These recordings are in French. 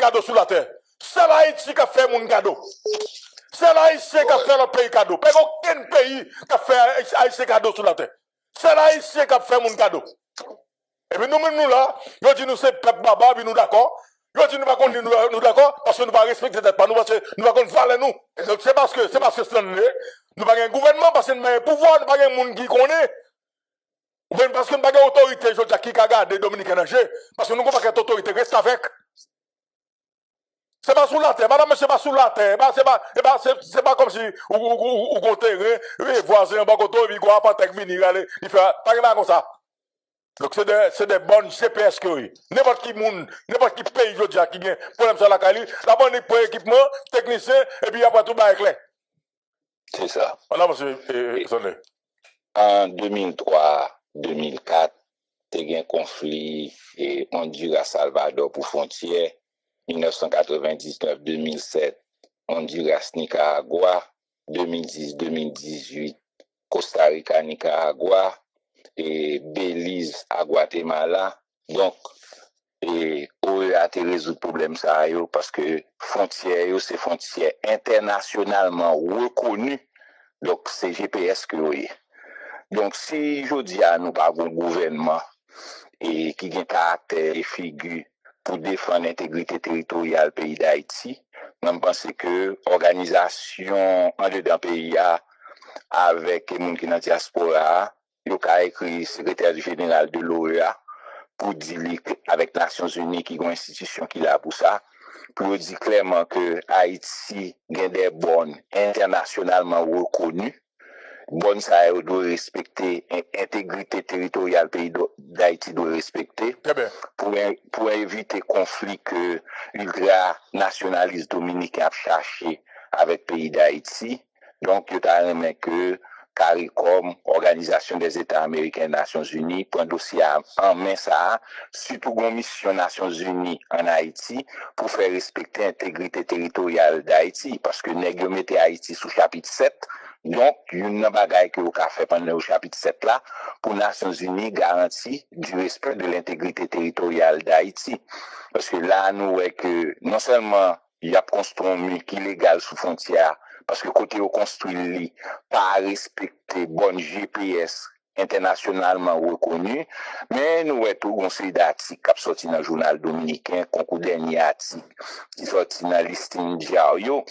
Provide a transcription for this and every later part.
cadeau sous la terre. C'est l'Haïti qui a fait mon cadeau. C'est l'Haïtien qui a fait le pays cadeau. Pas aucun pays qui a fait Haïtien cadeau sous la terre. C'est l'Haïtien qui a fait mon cadeau. Et puis nous-mêmes, nous là, nous disons nous c'est peuple baba, puis nous d'accord. Nous disons nous d'accord, parce que nous ne respecter pas nous, parce que nous ne valer nous. Et donc c'est parce que c'est nous pas un gouvernement, parce que nous avons un pouvoir, nous pas un monde qui connaît. Ou bien parce que nous n'avons pas d'autorité, je dis qui a gardé Dominique Nanger, parce que nous n'avons pas d'autorité, reste avec. C'est pas sous la terre, madame, c'est pas sous la terre, c'est pas comme si, ou terrain, les voisins, pas côté, puis quoi, pas venir, il fait, pas comme ça. Donc c'est des bonnes GPS que oui. N'importe qui pays, je dis, qui a problème sur la Cali, la bonne pour équipement, technicien, et puis après tout, bah, clair. C'est ça. Voilà, monsieur, En 2003-2004, il y a eu un conflit et Honduras-Salvador pour frontière. 1999-2007, Honduras-Nicaragua. 2010-2018, Costa Rica-Nicaragua. Et Belize à Guatemala. Donc, on a résolu le problème ça parce que frontières, c'est frontières internationalement reconnues. Donc, c'est GPS que oui. Donc, si je dis à nous par un gouvernement et qui a un caractère et figure pour défendre l'intégrité territoriale du pays d'Haïti, je pense que l'organisation en dedans pays avec les gens qui sont dans la diaspora, il a écrit secrétaire général de l'OEA pour dire avec les Nations Unies qui ont une institution qui a pour ça, pour dire clairement que Haïti a des bonnes internationalement reconnues. Bonnes ça doit respecter l'intégrité territoriale du pays d'Haïti doit respecter pour éviter conflit que l'ultranationaliste dominicain a cherché avec le pays d'Haïti. Donc, il y a un que CARICOM, Organisation des États américains des Nations Unies, prend dossier en main ça, surtout une mission Nations Unies en Haïti pour faire respecter l'intégrité territoriale d'Haïti, parce que nous mettons Haïti sous chapitre 7, donc il y a une bagaille que vous avez fait pendant le chapitre 7 là, pour Nations Unies garantir du respect de l'intégrité territoriale d'Haïti. Parce que là, nous voyons que non seulement il y a construit un mur qui est légal sous frontière, parce que côté au construit pas respecter bonne GPS internationalement reconnu, mais nous avons tout un série d'articles qui sorti dans le journal dominicain, concours dernier article qui sorti dans le listing diario.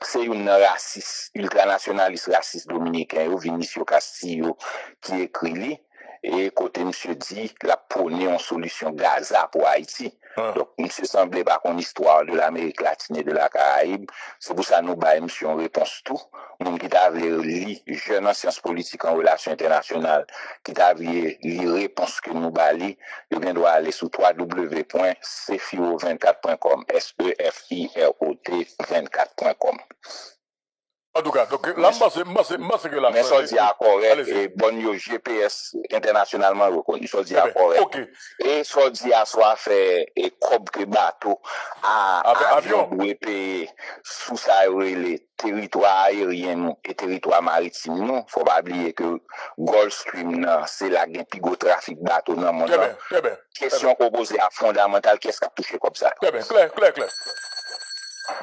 C'est un raciste, ultranationaliste raciste dominicain, Vinicio Castillo, qui écrit et côté monsieur dit la prôner en solution Gaza pour Haïti. Donc monsieur semblait pas qu'on histoire de l'Amérique latine et de la Caraïbe, c'est pour ça nous ba monsieur en réponse tout. Nous qui t'avait lu jeune en sciences politiques en relations internationales, qui t'avait lu réponse que nous ba li, il doit aller sur www.cfiro24.com, SEFIROT24.com. En tout cas, donc là, moi, c'est que la. Mais ça dit à correct et bon GPS internationalement reconnu. Ça dit à correct. Ok. Et ça dit à soit fait et comme que bateau à avion pour payer sous ça les territoires aériens et territoires maritimes. Non, faut pas oublier que Gulfstream c'est la gain plus gros trafic bateau dans le monde. Très bien. Question qu'on pose à fondamental, qu'est-ce qui a touché comme ça? Très bien, clair.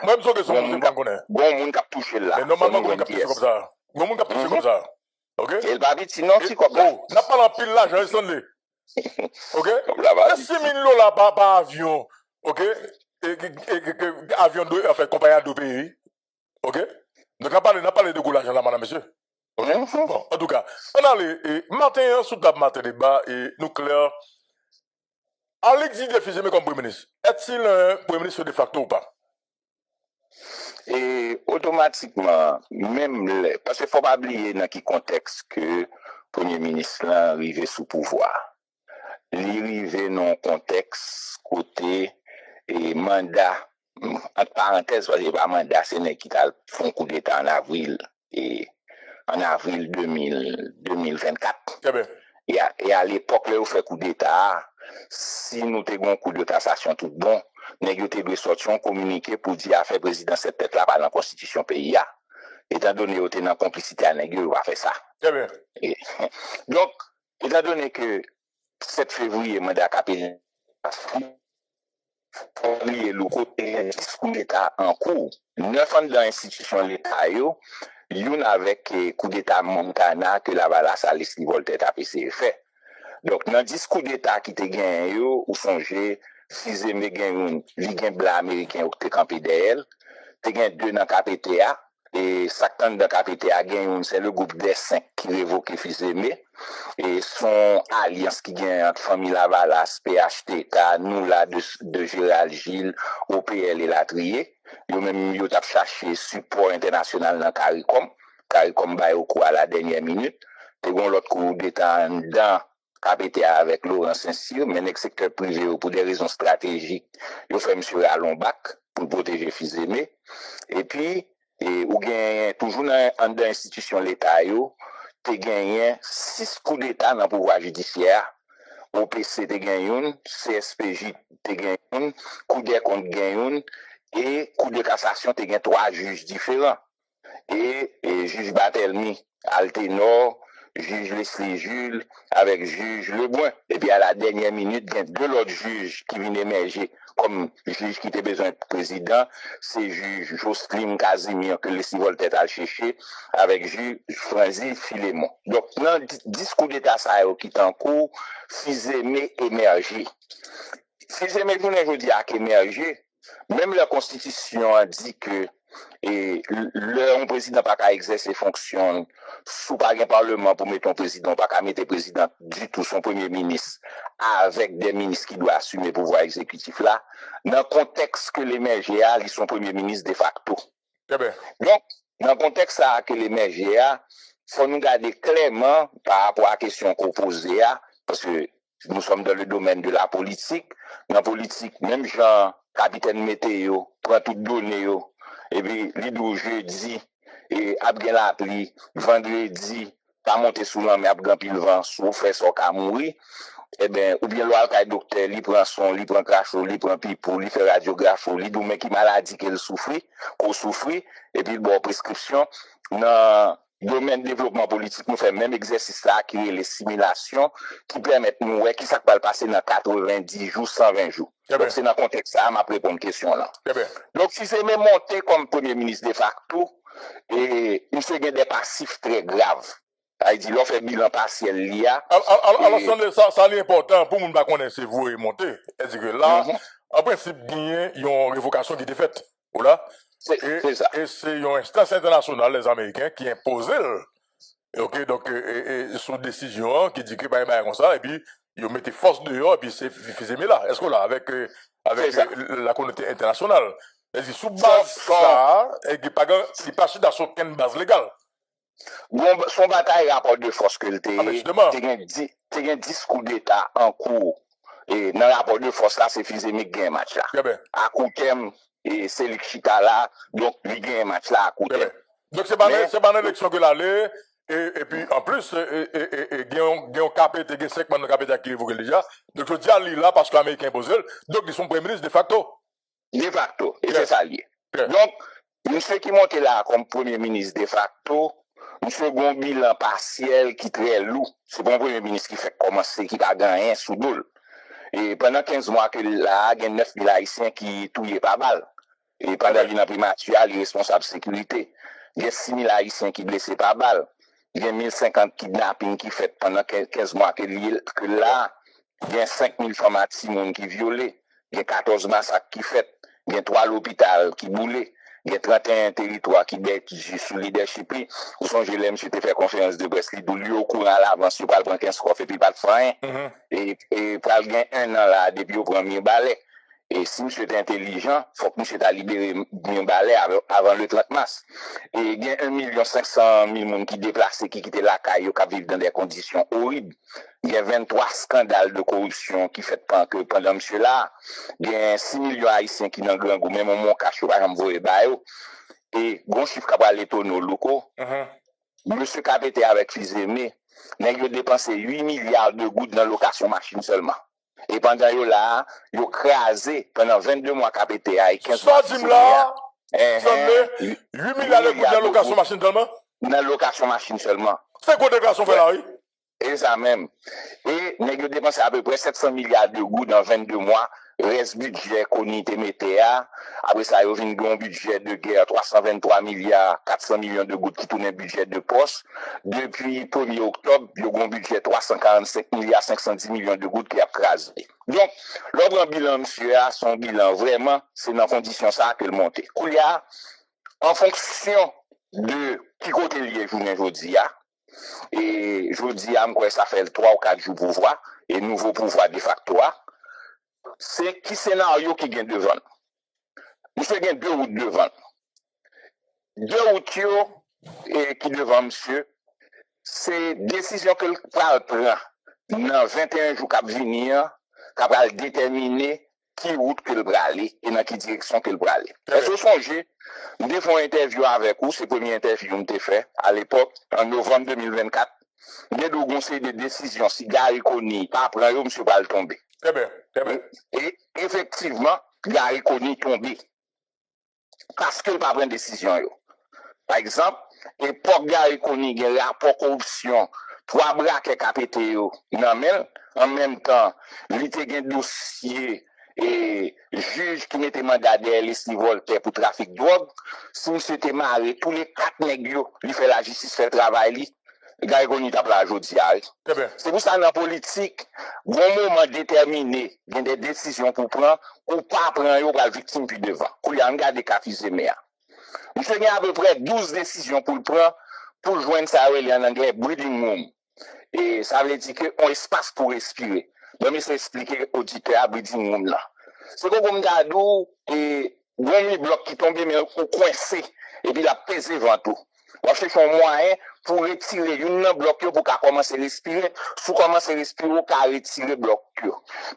Même si on ne pas connaît. Bon, monde qui a touché là. Mais normalement, on a touché comme ça. Bon, monde qui a touché comme ça. Ok? Et le babit, sinon, c'est comme ça. Oh, n'a pas l'empile là, j'en ai sonné. Ok? Et 6 000 $ par avion. Ok? Et avion de, enfin, compagnie de pays. Ok? Donc, n'a pas les de goût l'argent là, madame, monsieur. Ok? Bon, en tout cas, on a les, matin, sous table matin débat et nucléaire. Alex dit défisé comme Premier ministre. Est-il un Premier ministre de facto ou pas? Et automatiquement, même parce qu'il ne faut pas oublier dans quel contexte que le Premier ministre est arrivé sous pouvoir. Il est arrivé dans un contexte côté et mandat, entre parenthèses, parce que pas mandat, c'est qui a fait un coup d'État en avril 2024. Très bien. Et à l'époque, là, où fait coup d'État, si nous avons un coup de taxation tout bon, nous avons sorti un communiqué pour dire à faire président cette tête-là par la constitution pays. Étant donné que nous avons une complicité à nous, on va faire ça. Très bien. Donc, étant donné que 7 février, mandat capé, les locaux, et 10 coups d'État en cours. 9 ans dans l'institution de l'État, une avec coup d'État Montana que la Valas a laissé Voltaire taper ses faits. Donc, dans 10 coups d'État qui te gagné, ou songez, si j'aimais gagner un blanc américain ou te campé d'elle, te gagné 2 dans KPTA, et certains dans KPTA gagne, c'est le groupe des 5 qui révoque fils aimé, et son alliance qui gagne entre famille Lavalas, PHTK, nous là de Gérald Gilles, OPL et Latrier. Yo même yo t'a cherché support international dans CARICOM ba au coup à la dernière minute. Te gon l'autre coup d'état dans KPTA avec Laurent Saint-Cyr, mais dans le secteur privé pour des raisons stratégiques, yo fait monsieur Alon Bac pour protéger fils aimé. Et puis ou gagne toujours dans l'institution l'État yo, te gagné 6 coups d'État dans le pouvoir judiciaire. OPC te gagné, CSPJ te gagné, coup des comptes gagné, et coup de cassation te gagné 3 juges différents. Et juge Batelmi, Altenor, juge Leslie Jules, avec juge Lebrun. Et puis à la dernière minute, il y a 2 autres juges qui viennent émerger comme juge qui était besoin de président. C'est juge Jocelyne Casimir que Leslie Voltaire a cherché, avec juge Francis Filémon. Donc, dans le discours d'État qui est en cours, Fils-Aimé émergé. Fils-Aimé, je dis à émerger. Même la Constitution a dit que le président n'a pas exercer ses fonctions sous pas un parlement pour mettre un président, pas qu'à mettre président du tout son premier ministre avec des ministres qui doivent assumer le pouvoir exécutif là, dans le contexte que les maires GA, ils sont premier ministre de facto. bien. Donc, dans le contexte que les maires GA, il faut nous garder clairement par rapport à la question qu'on pose, parce que nous sommes dans le domaine de la politique. Dans la politique, même Jean, capitaine météo, prend toutes données, et puis, l'idou jeudi, et après la pluie, vendredi, pas monter sous l'an, mais après pile vent, sous fait son cas mourir, eh bien, ou bien le docteur, il prend son, il prend crachot, il prend pipou, il fait radiographie, il dit, mais qui maladie qu'elle souffre, qu'on souffre, et puis, bon, prescription, dans domaine de développement politique, nous faisons même exercice là, qui est les simulations, qui permettent nous, qui ça va passer dans 90 jours, 120 jours. Donc, c'est dans le contexte ça, m'a répondu une question là. Donc, si c'est même monté comme premier ministre de facto, et il fait des passifs très graves. Il dit, l'on fait bilan partiel l'IA. Alors, ça est important pour nous connaître c'est vous et monter. C'est-à-dire que là, en principe, il y a une révocation qui était faite. Voilà. C'est ça. Et c'est une instance internationale, les Américains, qui impose. Ok, donc, sous décision, qui dit que, comme ça, et puis, ils mettent force dehors, et puis c'est Fils-Aimé là. Est-ce que là, avec la communauté internationale, est-ce que sous base ça, il n'y a pas dans aucune base légale? Bon, son bataille rapport de force que le t'es un discours d'État en cours. Et dans le rapport de force là, c'est Fils-Aimé qui gagne match là. À court terme, et c'est l'Ichita là, donc il gagne match là à court terme. Donc c'est pas une élection que l'allée. Et puis, en plus, il y a un KPT, il y a 5 membres de KPT qui évoquent déjà. Donc, je dis à lui là, parce que l'Américain pose, donc ils sont premier ministre de facto. De facto, et c'est ça lié. Donc, monsieur qui monte là comme premier ministre de facto, monsieur bon bilan partiel qui très lourd. C'est bon premier ministre qui fait commencer, qui va gagner sous boule. Et pendant 15 mois que là, il y a 9 000 Haïtiens qui touillent pas mal. Et pendant l'île primature, il est responsable de sécurité. Il y a 6 000 Haïtiens qui blessés par balle. Il y a 1050 kidnappings qui fait pendant 15 mois que là, il y a 5000 femmes à Timon qui violées. Il y a 14 massacres qui fait. Il y a 3 l'hôpital qui boulé. Il y a 31 territoires qui bêtent sous leadership. Ou son je l'aime, je te fait conférence de presse, il lui au courant à l'avance, il va prendre 15 coffres et puis pas de frein. Et pour aller un an là, depuis au premier balai. Et si monsieur est intelligent, il faut que monsieur ait libéré bien balai avant le 30 mars. Et il y a 1 500 000 personnes qui déplacent, qui quittent la caille, qui vivent dans des conditions horribles. Il y a 23 scandales de corruption qui fait que pendant monsieur là, il y a 6 millions haïtiens qui dans le grand goût, même mon cache, par exemple, vous et bon chiffre qui va aller tourner aux locaux. Monsieur KPT avec Fils-Aimé, il a dépensé 8 milliards de gouttes dans la location machine seulement. Et pendant là, il a crasé pendant 22 mois KPTA et 15 mois. Ça dit là, 8 milliards de gouttes dans la location machine seulement? Dans la location machine seulement. C'est quoi déclaration fait là, oui? Et ça même. Et il a dépensé à peu près 700 milliards de gouttes dans 22 mois reste budget qu'on y te mettait à. Après ça, il y a un budget de guerre 323 milliards 400 millions de gouttes qui tourne un budget de poste. Depuis 1er octobre, il y a un budget 345 milliards 510 millions de gouttes qui a crasé. Donc, l'autre bilan, monsieur, son bilan, vraiment, c'est dans condition ça que le monter. Koulia, en fonction de qui côté lié journée aujourd'hui, et je vous dis, ça fait 3 ou 4 jours pouvoir, et nouveau pouvoir de facto, c'est qui scénario qui gagne devant. Monsieur gagne 2 routes devant. 2 routes qui devant monsieur, c'est décision que le prend dans 21 jours qui venir, qui va déterminer qui route que le bras aller et dans quelle direction que le bras aller. Est-ce que vous songez, nous avons une interview avec vous, c'est la première interview que nous avons fait à l'époque, en novembre 2024. Nous avons conseil de décision, si Gary Koni pas prendre, monsieur va le tomber. Très bien, très bien. Et effectivement, Gary Koni tombé. Parce qu'il n'a pas pris de décision. Par exemple, époque Gary Koni, il y a rapport corruption, 3 braquets KPT, en même temps, il y a un dossier et juge qui mettait mandat derrière les Voltaire pour trafic de drogue. Si monsieur était marié, tous les 4 nègres, il fait la justice, fait le travail, Gary Koni t'a pas aujourd'hui. C'est pour ça dans la politique, bon moment déterminé, il y a des décisions pour prendre, ou pas prendre, pour la victime puis devant. Pour y regarder des cas fusés, monsieur a à peu près 12 décisions pour le prendre, pour joindre ça en anglais, breathing room. Et ça veut dire qu'on espace pour respirer. Donc, je vais expliquer au auditeur à breathing room là. C'est comme Gado et bon bloc qui tombe mais coincé et puis la pesé devant tout. On cherche un moyen pour retirer une bloc pour qu'à commencer à respirer. Si commencer à respirer, on peut retirer bloc.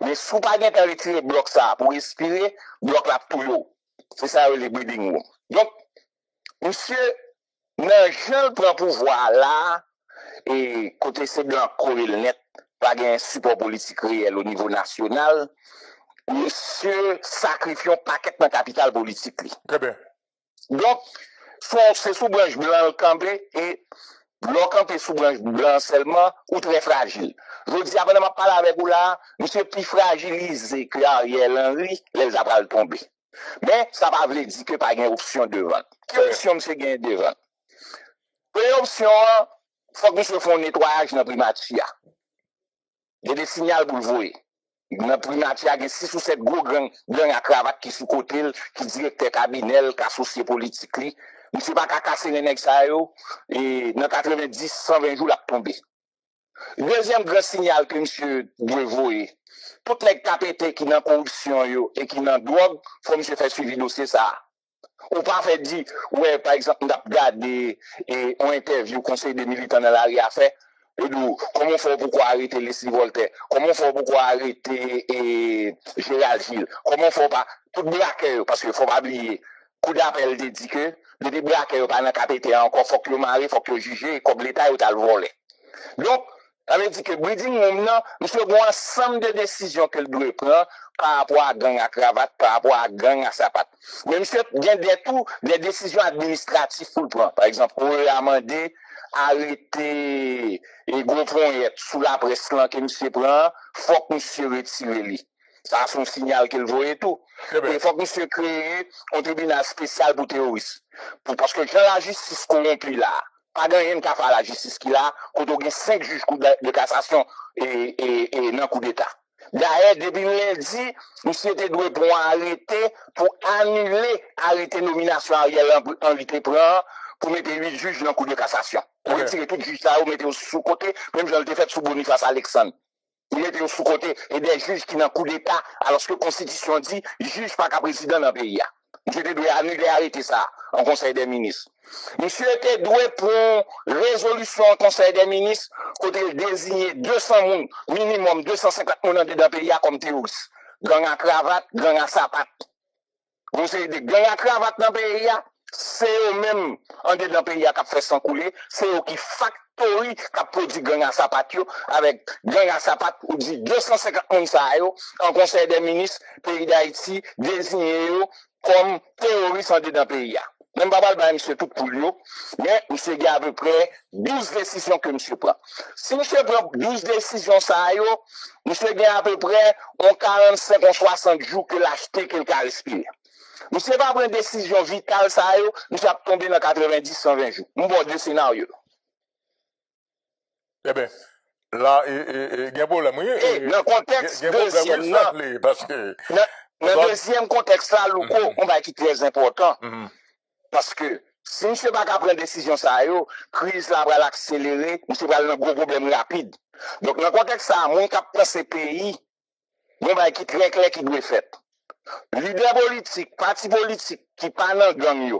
Mais si pas bien qu'à retirer bloc ça pour respirer, bloc la tout. C'est ça le breathing room. Donc, monsieur, n'a jamais prend pouvoir là et côté c'est blanc corrélé net, pas un support politique réel au niveau national. Monsieur sacrifie un paquet de capital politique. Très bien. Donc, c'est sous branche blanc campé et blanc campé sous branche blanc seulement ou très fragile. Je dis, après, je parle avec vous là, monsieur plus fragilisé que Ariel Henry, les a pas tombé. Mais ça ne veut pas dire que pas une option devant. Quelle option monsieur gagne devant? Première option, il faut que monsieur fasse un nettoyage dans le primatia. Il y a des signaux pour le voir. Dans le primatia, il y a 6 ou 7 gros gangs à cravate qui sont côté, qui directeur cabinet, qui associé politique. Monsieur pas qu'à casser les nègres ça et dans 90, 120 jours, il a tombé. Deuxième grand signal que monsieur doit voir, toutes les KPT qui n'ont corruption et qui n'ont drogue, faut monsieur faire suivi dossier ça. Ou pas fait dire, ouais, par exemple, on a regardé et on interview le conseil des militants dans l'arrière fait, comment on fait pour arrêter les Voltaire, comment on fait pour arrêter Gérald Gilles, comment on fait pas, tout braquer, parce qu'il faut pas oublier, coup d'appel dit que, les braquer pas dans KPT encore, faut que le mari, faut que le juge, comme l'État, il a le volé. Donc, ça veut dire que breeding maintenant, monsieur, bon ensemble de décisions qu'elle doit prendre par rapport à gang à cravate, par rapport à gang à sapat. Mais monsieur, il y a des décisions administratives pour le prendre. Par exemple, on a demandé arrêter et gros fonds sous la presse que monsieur prend, faut que monsieur retire lui. Ça a son signal qu'il voit et tout. Il faut que monsieur crée un tribunal spécial pour terroristes. Parce que quand la justice corrompue là, pas gagné une café à la justice qui a, quand on a 5 juges de cassation et dans coup d'État. D'ailleurs, depuis lundi, monsieur était doué pour arrêter, pour arrêter nomination Ariel Henry pour mettre 8 juges dans coup de cassation. Pour retirer tout juge là, vous mettez sous côté, même je l'ai fait sous Boniface Alexandre. Vous mettez sous côté et des juges qui n'ont coup d'État, alors que la Constitution dit, juge pas qu'un président dans le pays. Monsieur était doué annuler, arrêter ça en Conseil des ministres. Monsieur était doué pour résolution en Conseil des ministres, côté désigné 200 personnes, minimum 250 personnes dans le pays comme terroristes. Gang à cravate, gang à sapat. Vous savez, des gangs à cravate dans le pays, c'est eux-mêmes, en dedans le pays, qui ont fait s'encouler, c'est eux qui factory, qui ont produit gang à sapat, avec gang à sapat, ou dit 250 personnes en Conseil des ministres, pays d'Haïti, désigné comme terroristes en dedans le pays. même pas mal monsieur tout pour lui, mais monsieur a à peu près 12 décisions que monsieur prend. Si monsieur prend 12 décisions ça yo, monsieur a à peu près 45 ou 60 jours que l'acheter qu'il a respiré. Monsieur va prendre une décision vitale ça yo, monsieur a tombé dans 90 120 jours. On voit deux scénarios. Eh bien, là, il y a un problème. Et dans le contexte deuxième, parce que. Dans le deuxième contexte là, on va qui très important. Parce que si M. Baka prend une décision, ça yo, crise là va l'accélérer, M. va avoir un gros problème rapide. Donc, dans le contexte ça, mon cap dans ces pays, on va qui très clair qui doit faire. Leader politique, parti politique qui parle dans gang yo,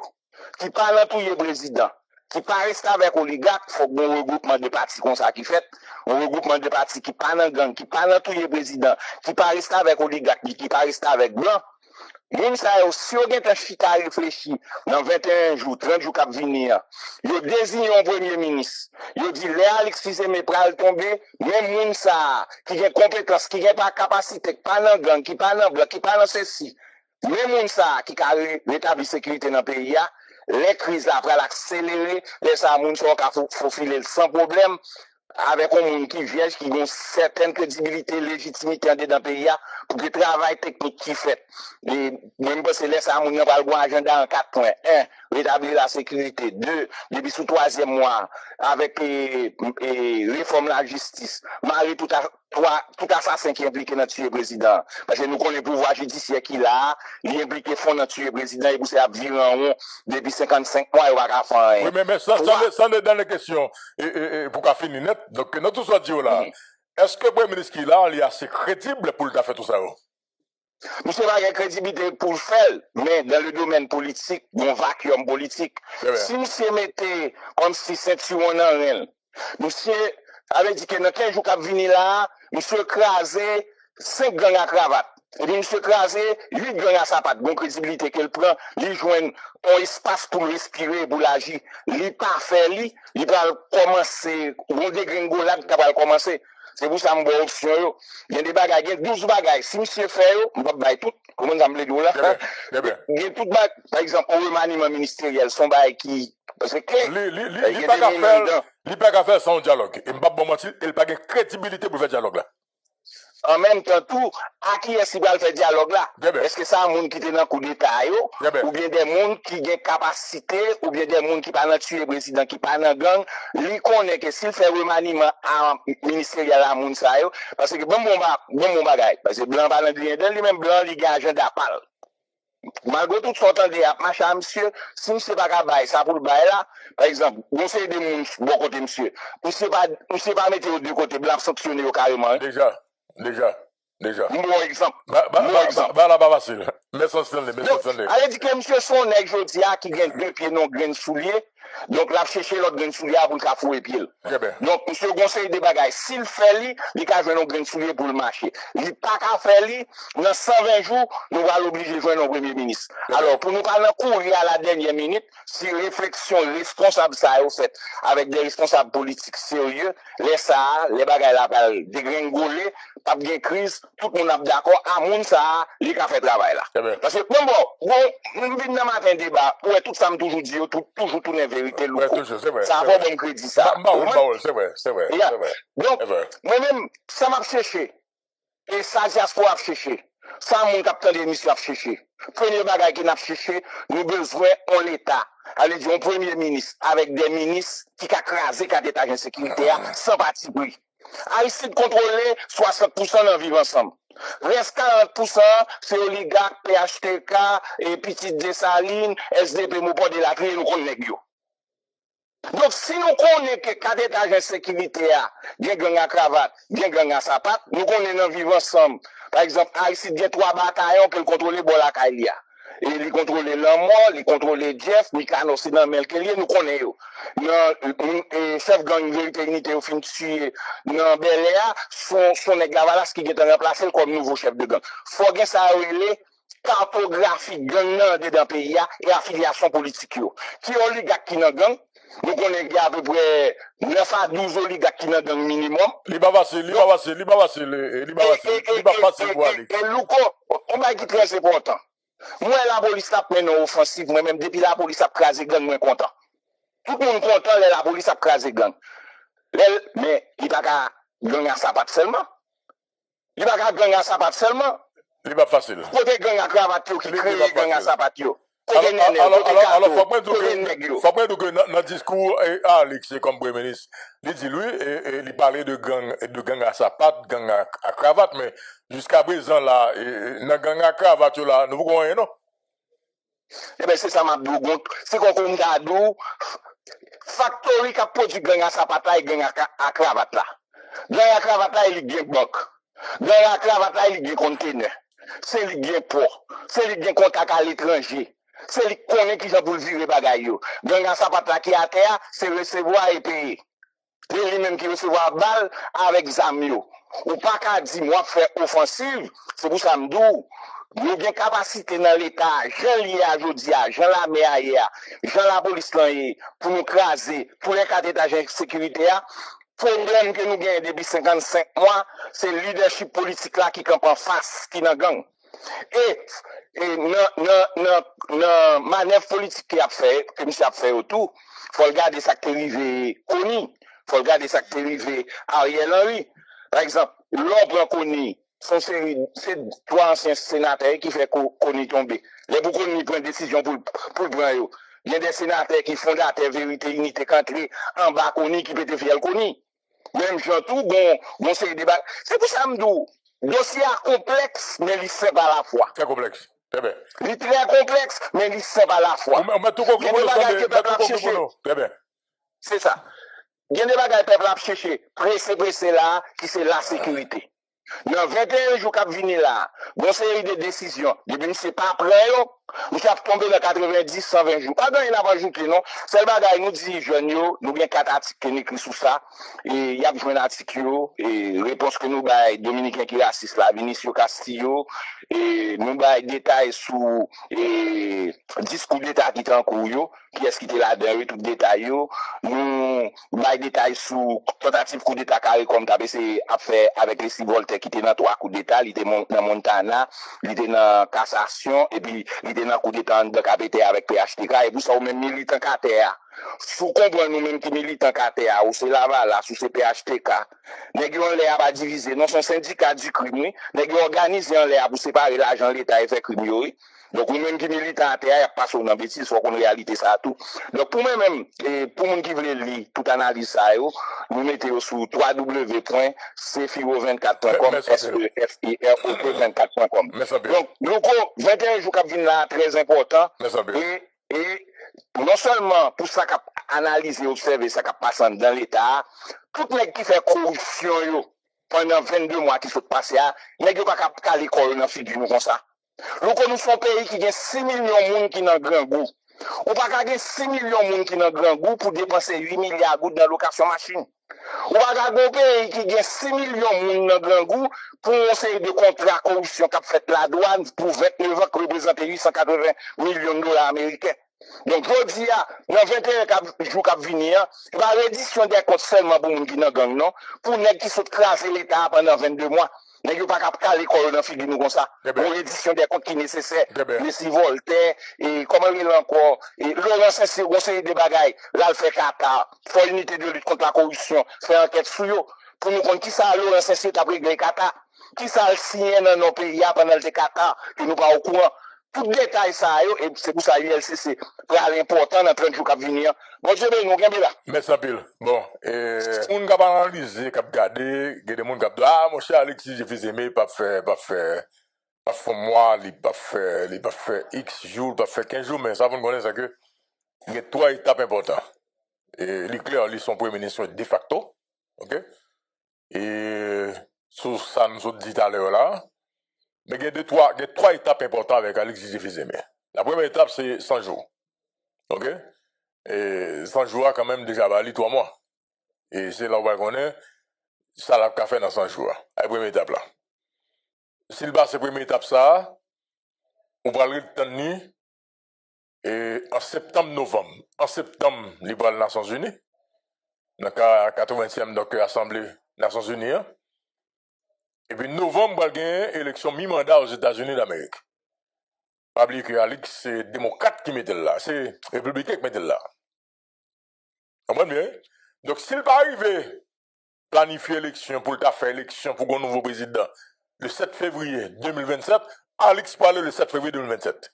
qui parle dans tous les présidents, qui pas rester avec oligarques, il faut un regroupement de partis comme ça qui fait, un regroupement de partis qui parlent en gang, qui parlent dans tous les présidents, qui pas rester avec oligarques, qui pas rester avec blanc. Moun sa yo, si yo gen tan chita réfléchi dans 21 jours, 30 jours k'ap venir, yo désigne un premier ministre. Yo dit les Alexis Aimé pral tomber, même moun sa qui gen compétence, qui gen pas capacité, qui pas dans gang, qui pas dans blanc, qui pas dans ceci. Même moun sa qui ka rétablir sécurité dans le pays a, les crises là pral accélérer, les sa moun sa ka faufiler sans problème. Avec un monde qui vierge, qui a une certaine crédibilité, légitimité dans le pays, pour que le travail technique qui fait. Et même si c'est ça, on a le agenda en 4 points. 1, rétablir la sécurité. 2, depuis sous 3e mois, avec réforme de la justice, marier tout assassin qui est impliqué dans le tuer président. Parce que nous connaissons le pouvoir judiciaire qui là, il est impliqué fond dans le tuer président, et vous avez viré en haut depuis 55 mois, il va pas faire. Oui, mais sans dans les questions, pour qu'à finir net, donc, dans tout ça dit là, est-ce que le Premier ministre qui là, il est assez crédible pour le faire tout ça? Monsieur n'a pas crédibilité pour le faire, mais dans le domaine politique, mon vacuum politique, si monsieur mettait comme si ceinture en rien, monsieur avait dit que dans 15 jours qu'il venu là, monsieur crasé 5 gangs à cravate. Et puis, monsieur crasé 8 gangs à sapat. Bon crédibilité qu'elle prend, il joint un espace pour respirer, pour l'agir. Il pas fait, il va commencer, bon dégringolade qui va commencer. C'est pour ça que je option. Il y a des bagages, il y a 12 bagages. Si monsieur fait, je vais faire tout. Comment ça me dit là? Il y a tout bagages. Par exemple, au remaniement ministériel, son bagages qui. Parce que. Il n'y a pas qu'à faire sans dialogue. Il n'y a pas de crédibilité pour faire dialogue là. En même temps, tout, à qui est-ce qu'il va faire dialogue là? Est-ce que c'est un monde qui est dans le coup d'État, ou bien des gens qui ont capacité, ou bien des gens qui parlent tuer le président, qui parlent dans gang, lui connaît que s'il fait remaniement à ministériel à moun sa yo, parce que bon bagay, parce que blanc parle de lui-même blanc, il a un agenda parle. Malgré tout son temps de machin, monsieur, si monsieur pas capable, ça pour le bail là, par exemple, vous savez des moun, bon côté monsieur, monsieur pas mettre aux deux côtés, blanc sanctionner au carrément. Déjà. Bon exemple. Là, facile. Mais sans allez dire que monsieur son nèg jodi a qui gagne 2 pieds non grain soulier. Donc là chercher l'autre grain soulier pour le fouer pied. Donc monsieur conseil des bagages, s'il fait li, il ka jouer un grain soulier pour le marché. Il pas ka faire li, dans 120 jours, nous va l'obliger de jouer un premier ministre. Alors pour nous pas courir à la dernière minute, si réflexion responsable ça a fait avec des responsables politiques sérieux, les bagages là va dégringoler, pas de crise, tout le monde est d'accord, à moun ça, il ka fait travail là. Parce que bon, nous venons dans matin débat, pour tout ça me toujours dit, toujours tourner vérité lourd. Ça va bon crédit ça. C'est vrai. Donc, moi-même, ça m'a cherché. Et ça, diaspora a cherché. Ça, mon capitaine d'émission a cherché. Premier bagage qui n'a cherché, nous besoin en l'État. Allez dire un premier ministre avec des ministres qui a crasé 4 états de sécurité sans parti pris. Haïti contrôler 60% d'en vivre ensemble. Reste 40%, c'est oligarque, PHTK, et Petite Dessalines, SDP, Moupon de la Clé, nous connaissons. Donc, si nous connaissons que 4 étages de sécurité, il y a gang à cravate, il y a gang à sapat, nous connaissons vivre ensemble. Par exemple, Haïti, il y a 3 bataillons qui contrôlent Bolakaïlia. Et il contrôle l'Amor, il contrôle Jeff, Mikano, c'est dans Melkelie, nous connaissons. Le chef gang vérité unité au fin de tuer dans Beléa, son Gavalas qui est remplacé comme nouveau chef de gang. Faut que ça relève cartographie gang dans le pays et affiliation politique. Qui est oligarque qui dans gang? Nous connaissons à peu près 9 à 12 oligarques qui dans gang minimum. Liba facile pour aller. Et Louko, on m'a dit très important. Moi, la police a pris une offensive, moi-même, depuis la police a crasé gang, moi content. Tout le monde content, la police a crasé gang. Mais il n'y a pas gang à sapat seulement. Il n'y a pas gang à sapat seulement. Il n'est pas facile. Côté gang à cravate qui crée gang à sapat yo. Alors, faut pas dire que dans le discours, Alex, c'est comme Premier ministre, il dit lui, il parlait de gang à sapat, gang à cravate, mais jusqu'à présent, là, dans gang à cravate, là, nous vous voyons, non? Eh bien, c'est ça, ma c'est qu'on compte à dou, factory qui a produit gang à sapat et gang à cravate là. Gang à cravate là, il y a banque. Gang à cravate là, il y a conteneur. C'est lui qui port. C'est lui qui contact à l'étranger. C'est lui qui connaît qui j'ai pour vivre bagaille yo. Gang à sapat là qui à terre, c'est recevoir et payer. C'est lui-même qui recevoir balle avec zamio. Ou pas qu'à dire moi faire offensive, c'est pour ça m'dou. Nous avons capacité dans l'État, j'en lis à aujourd'hui, j'en la mets ailleurs, j'en la police là, pour nous craser, pour les 4 étages de sécurité. Problème que nous gagnons depuis 55 mois, c'est le leadership politique là qui campe en face, qui n'a gang. Et dans manœuvre politique qu'il a fait, que monsieur a fait autour, il faut regarder ça qui est arrivé Kony, il faut regarder ça qui est arrivé Ariel Henry. Par exemple, l'homme Kony, c'est 3 anciens sénateurs qui fait Kony tomber. Les beaucoup Kony prennent décision pour le prendre. Il y a des sénateurs qui font la vérité, unité, country, en bas Kony, qui peut te faire Kony. Même surtout, bon, c'est des débat. C'est pour ça, m'dou. Dossier complexe, mais il simple à la fois. Très complexe. Très bien. Il est très complexe, mais il simple à la fois. On met tout conclu pour nous. Très bien. C'est ça. Il y a des bagages que le peuple a cherché. Pressé là, qui c'est la sécurité. Dans 21 jours qui venir là, bon série de décisions. Depuis que c'est pas prêt, nous sommes tombés dans 90, 120 jours. Pas dans pas ajouté, non. C'est le bagage, nous dit, jeunes, nous avons 4 articles qui écrits sur ça. Et il y a besoin d'articles, et réponse que nous avons, Dominique qui assiste là, Vinicio Castillo, et nous avons détails sur, discours d'État qui est en cours, qui est-ce qui était là-dedans, tout détail, nous avons détails sur tentative coup d'État carré comme TABC a fait avec les 6 Voltaire qui était dans 3 coups d'État, il était dans Montana, il était dans Cassation, et puis il était dans coup d'État de KBT avec PHTK, et pour ça, ou même militant KTA. Si vous comprenez nous-mêmes qui militant KTA, ou c'est Laval, ou c'est PHTK, nous avons l'air à diviser, non, son syndicat du crime, nous avons organisé un l'air pour séparer l'argent de l'État et faire crime. Donc, nous-mêmes qui militons à terre, il n'y a pas son bêtise, soit qu'on réalité ça tout. Donc, pour moi-même, et pour les gens qui veulent lire toute analyse ça, nous mettons sur www.cfiro24.com, SEFIRO24.com. Donc, nous, 21 jours qui viennent là, très important. Et non seulement pour ça qu'a analysé, observé ça qu'a passé dans l'État, tout le monde qui fait corruption, pendant 22 mois qui sont passés, il n'y a pas qu'à l'école dans figure comme ça. Nous sommes un pays qui a 6 millions de monde qui n'ont grand goût. Ou pas qu'à 6 millions de monde qui n'ont grand goût pour dépenser 8 milliards de dans la location machine. Ou pas qu'à un pays qui a 6 millions de monde qui n'ont grand goût pour essayer de contrat corruption qu'a fait la douane pour 29 ans qui représente 880 millions de dollars américains. Donc, je dis, dans 21 jours qui venir, il y a une reddition des comptes seulement pour les gens qui n'ont gang, non? Pour les gens qui sont crasés l'État pendant 22 mois. N'est-ce pas capable l'école dans figure nous comme ça. Pour l'édition des comptes qui est nécessaire. Les 6 Voltaire, et comment il est encore, et Laurent Saint-Cyr, conseiller des bagailles, là, il fait Qatar, faut unité de lutte contre la corruption, fait enquête sur eux. Pour nous comprendre qui ça, Laurent Saint-Cyr, t'a pris le Qatar. Qui ça le signé dans nos pays pendant le Qatar, que nous pas au courant. Tout détail ça, et c'est pour ça l'ULCC très important dans 30 jours qui venir. Bon, je vais nous gagner là. Merci pile. Bon, on va analyser, cap garder, il y a des gens qui disent, ah, mon cher Alexis, je fais aimer, pas faire moi, il pas fait X jours, pas fait 15 jours, mais ça, vous connaissez ça que, il y a 3 étapes importantes. Et les clairs, ils sont premier ministre de facto, ok? Et, sur ça, nous avons dit tout à l'heure là, mais il y a 3 étapes importantes avec Alexis Jefizeme. La première étape, c'est 100 jours. OK? Et 100 jours a quand même déjà valé 3 mois. Et c'est là où on connaît, ça l'a fait dans 100 jours. La première étape là. S'il passe la première étape ça, on va le tenir. Et en septembre-novembre, il va aux Nations Unies. Dans la 80e donc, Assemblée des Nations Unies. Et puis novembre, il y a une élection mi-mandat aux États-Unis d'Amérique. Pas oublier que Alix, c'est démocrate qui mettait là, c'est républicain qui mettait là. Comprenez bien? Donc, s'il pas arrivé planifier élection pour faire élection pour un nouveau président le 7 février 2027, Alix parlait le 7 février 2027.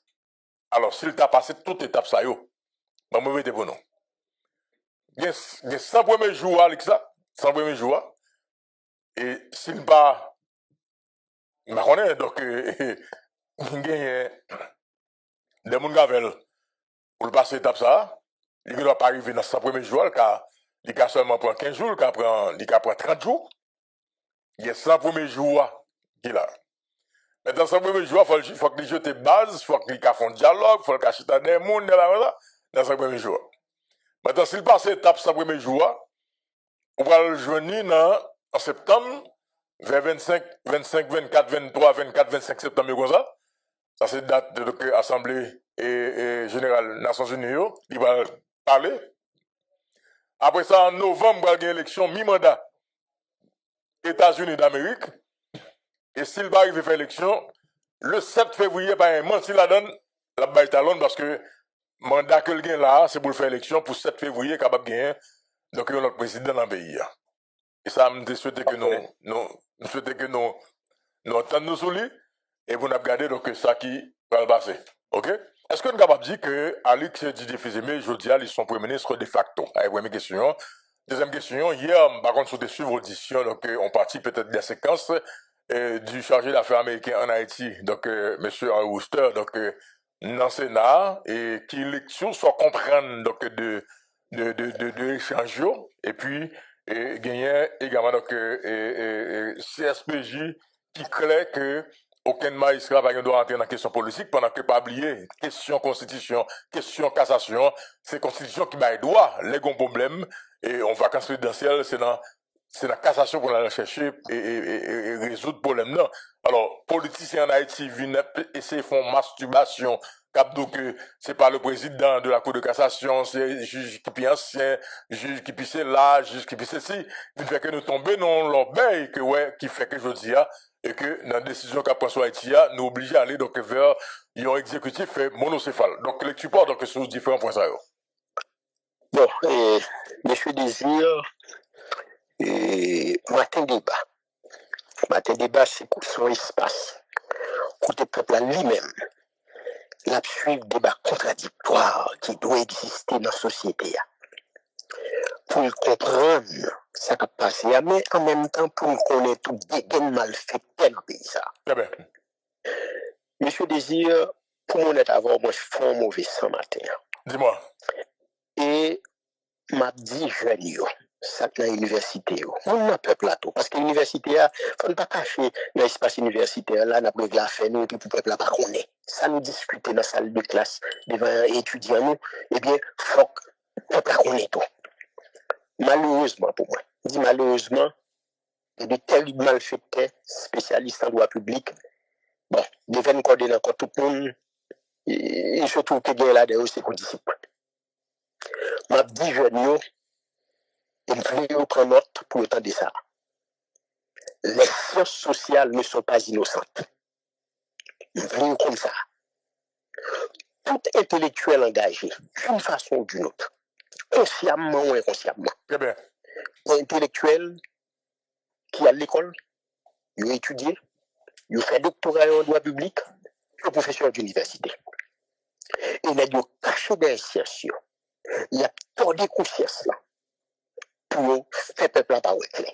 Alors, s'il t'a passé toute étape ça, yo, je vais mettre pour nous. Il y a 100 premiers jours, Alix, 100 premiers jours, et s'il pas, je connais, donc, il y a des gens qui pour passer étape ça, il ne doit pas arriver dans 100 premiers jours, car il a seulement prend 15 jours, il prend 30 jours. Il y a 100 premiers jours qu'il a. Mais dans 100 premiers jours, il faut qu'il jette base, il faut qu'il fasse un dialogue, il faut qu'il achète des gens dans 100 premiers jours. Maintenant, s'il passe l'étape 100 premiers jours, on va le joindre en septembre, vers 25, 24, 23, 24, 25 septembre, comme ça. Ça, c'est date de l'Assemblée générale des Nations Unies. Il va parler. Après ça, en novembre, il va y avoir une élection mi-mandat États-Unis d'Amérique. Et s'il va arriver à faire l'élection, le 7 février, s'il la donne, la baille talon parce que le mandat que le gain là, c'est pour faire l'élection pour 7 février, capable de gagner. Donc, il y a notre président dans le pays. Et ça, je souhaite que nous entendions sur lui et vous n'avez regardé donc ça qui va le passer. OK? Est-ce que nous sommes capables de dire que Alix Didier Fils-Aimé, je dis, ils sont Premier ministre de facto? Première question. Deuxième question, hier, par contre, sur des suivre audition, donc on partit peut-être de la séquence du chargé d'affaires américain en Haïti, donc M. Henry Wooster, donc dans le Sénat, et qui l'élection soit comprendre donc de l'échange, et puis gagner également donc CSPJ qui clair que aucun magistrat va doit entrer dans la question politique pendant que pas oublier question constitution, question cassation, c'est constitution qui m'a droit les gros problèmes et on vacances présidentielles c'est dans la cassation pour aller chercher et résoudre le problème là. Alors politiciens en Haïti viennent essayer de faire masturbation capdo que c'est pas le président de la Cour de cassation, c'est juge qui est ancien, juge qui pisse là, juge qui pisse ci, il fait que nous tomber dans l'obéi que ouais qui fait que je dis et que dans la décision qu'a prise sur Haïti, nous obligés à aller donc vers un exécutif monocéphale. Donc les supports donc sur différents points ça. Bon, monsieur Désir, matin débat c'est son espace côté peuple à lui-même. La suivre débat contradictoire qui doit exister dans la société pour comprendre ce qui a passé, mais en même temps pour connaître tout dégain mal fait dans le pays. Très bien. Monsieur Désir, pour mon être avant, moi je fais un mauvais sang matin. Dis-moi. Et m'a dit jeune ça dans l'université on n'a pas plateau parce que l'université faut pas cacher dans l'espace universitaire là n'a pas la faire nous et puis pour peuple là pas connaît ça nous discuter dans la salle de classe devant étudiants nous et bien faut peuple connaît tout malheureusement pour moi je dis malheureusement il y a de tels malfaiteurs spécialistes en droit public bon devant coordonner encore tout le monde et surtout que gain là derrière c'est qu'on discipline m'a dit jeune il faut prendre note pour le temps de ça. Les sciences sociales ne sont pas innocentes. Il faut comme ça. Tout intellectuel engagé, d'une façon ou d'une autre, consciemment ou inconsciemment, Très bien. un intellectuel qui a l'école, il a étudié, il a fait doctorat en droit public, il est professeur d'université. Et il a caché des sciences. Il a tordu des consciences là. Pour faire peuple à parole claire.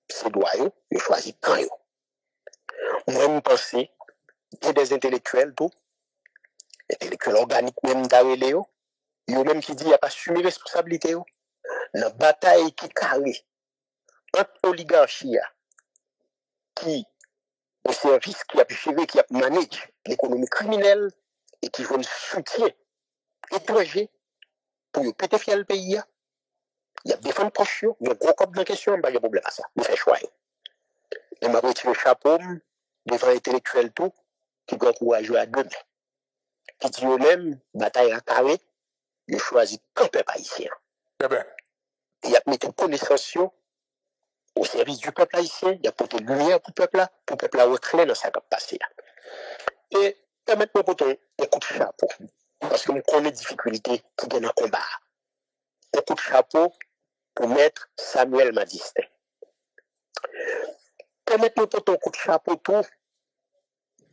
C'est droit, il choisit quand yo. Moi, je pense qu'il y a des intellectuels, intellectuels organiques même d'Arélé, il y a même qui dit qu'il n'y a pas assumé responsabilité. La bataille qui carré entre oligarchie qui au service qui a pu gérer, qui a managé l'économie criminelle et qui veut le soutien étranger pour péter fier le pays. Il y a des femmes proches, il y a un gros cop dans la question, il n'y a pas de problème à ça. Il fait choix. Et m'a retiré le chapeau devant l'intellectuel tout, qui doit encourager à demain. Qui dit eux-mêmes, bataille à carré, il choisit qu'un peuple haïtien. Très bien. Il a mis une connaissance au service du peuple haïtien, il a porté lumière pour le peuple là, au clair dans ce qui a passé. Et permettez-moi pour un coup de chapeau, parce que nous connaissons les difficultés pour gagner un combat. Un coup de chapeau pour Maître Samuel Madistin. Permettez-moi pour un coup de chapeau pour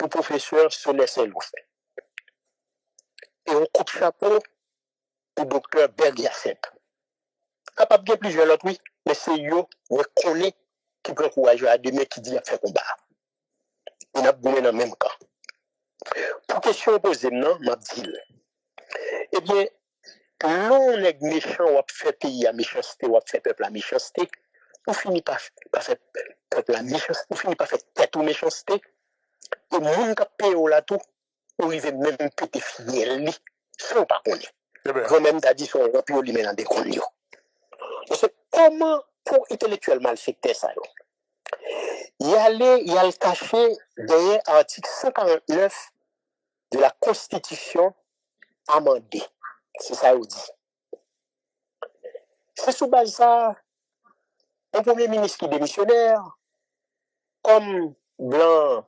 professeur Soler Saint-Louis. Et un coup de chapeau pour docteur Berg-Yacinthe. Capable de plusieurs autres, oui, mais c'est eux qui connaissent qui prend courage à demain qui dit à faire combat. On a boulé dans le même camp. Pour question posée, non, m'a dit, eh bien, l'on est méchant, on fait pays à méchanceté, on fait peuple à méchanceté, on finit par faire peuple à méchanceté, on finit par faire tête aux méchanceté, et moun qui paye là tout, on arrive même péter fiel, sans pas connaître. Quand même, t'as dit son rempli au limé dans des conditions. C'est comment, pour intellectuellement malfecter ça, il y a le caché derrière l'article 149 de la Constitution amendée. C'est ça qu'il dit. C'est sous base ça, un premier ministre qui est démissionnaire, comme Blanc,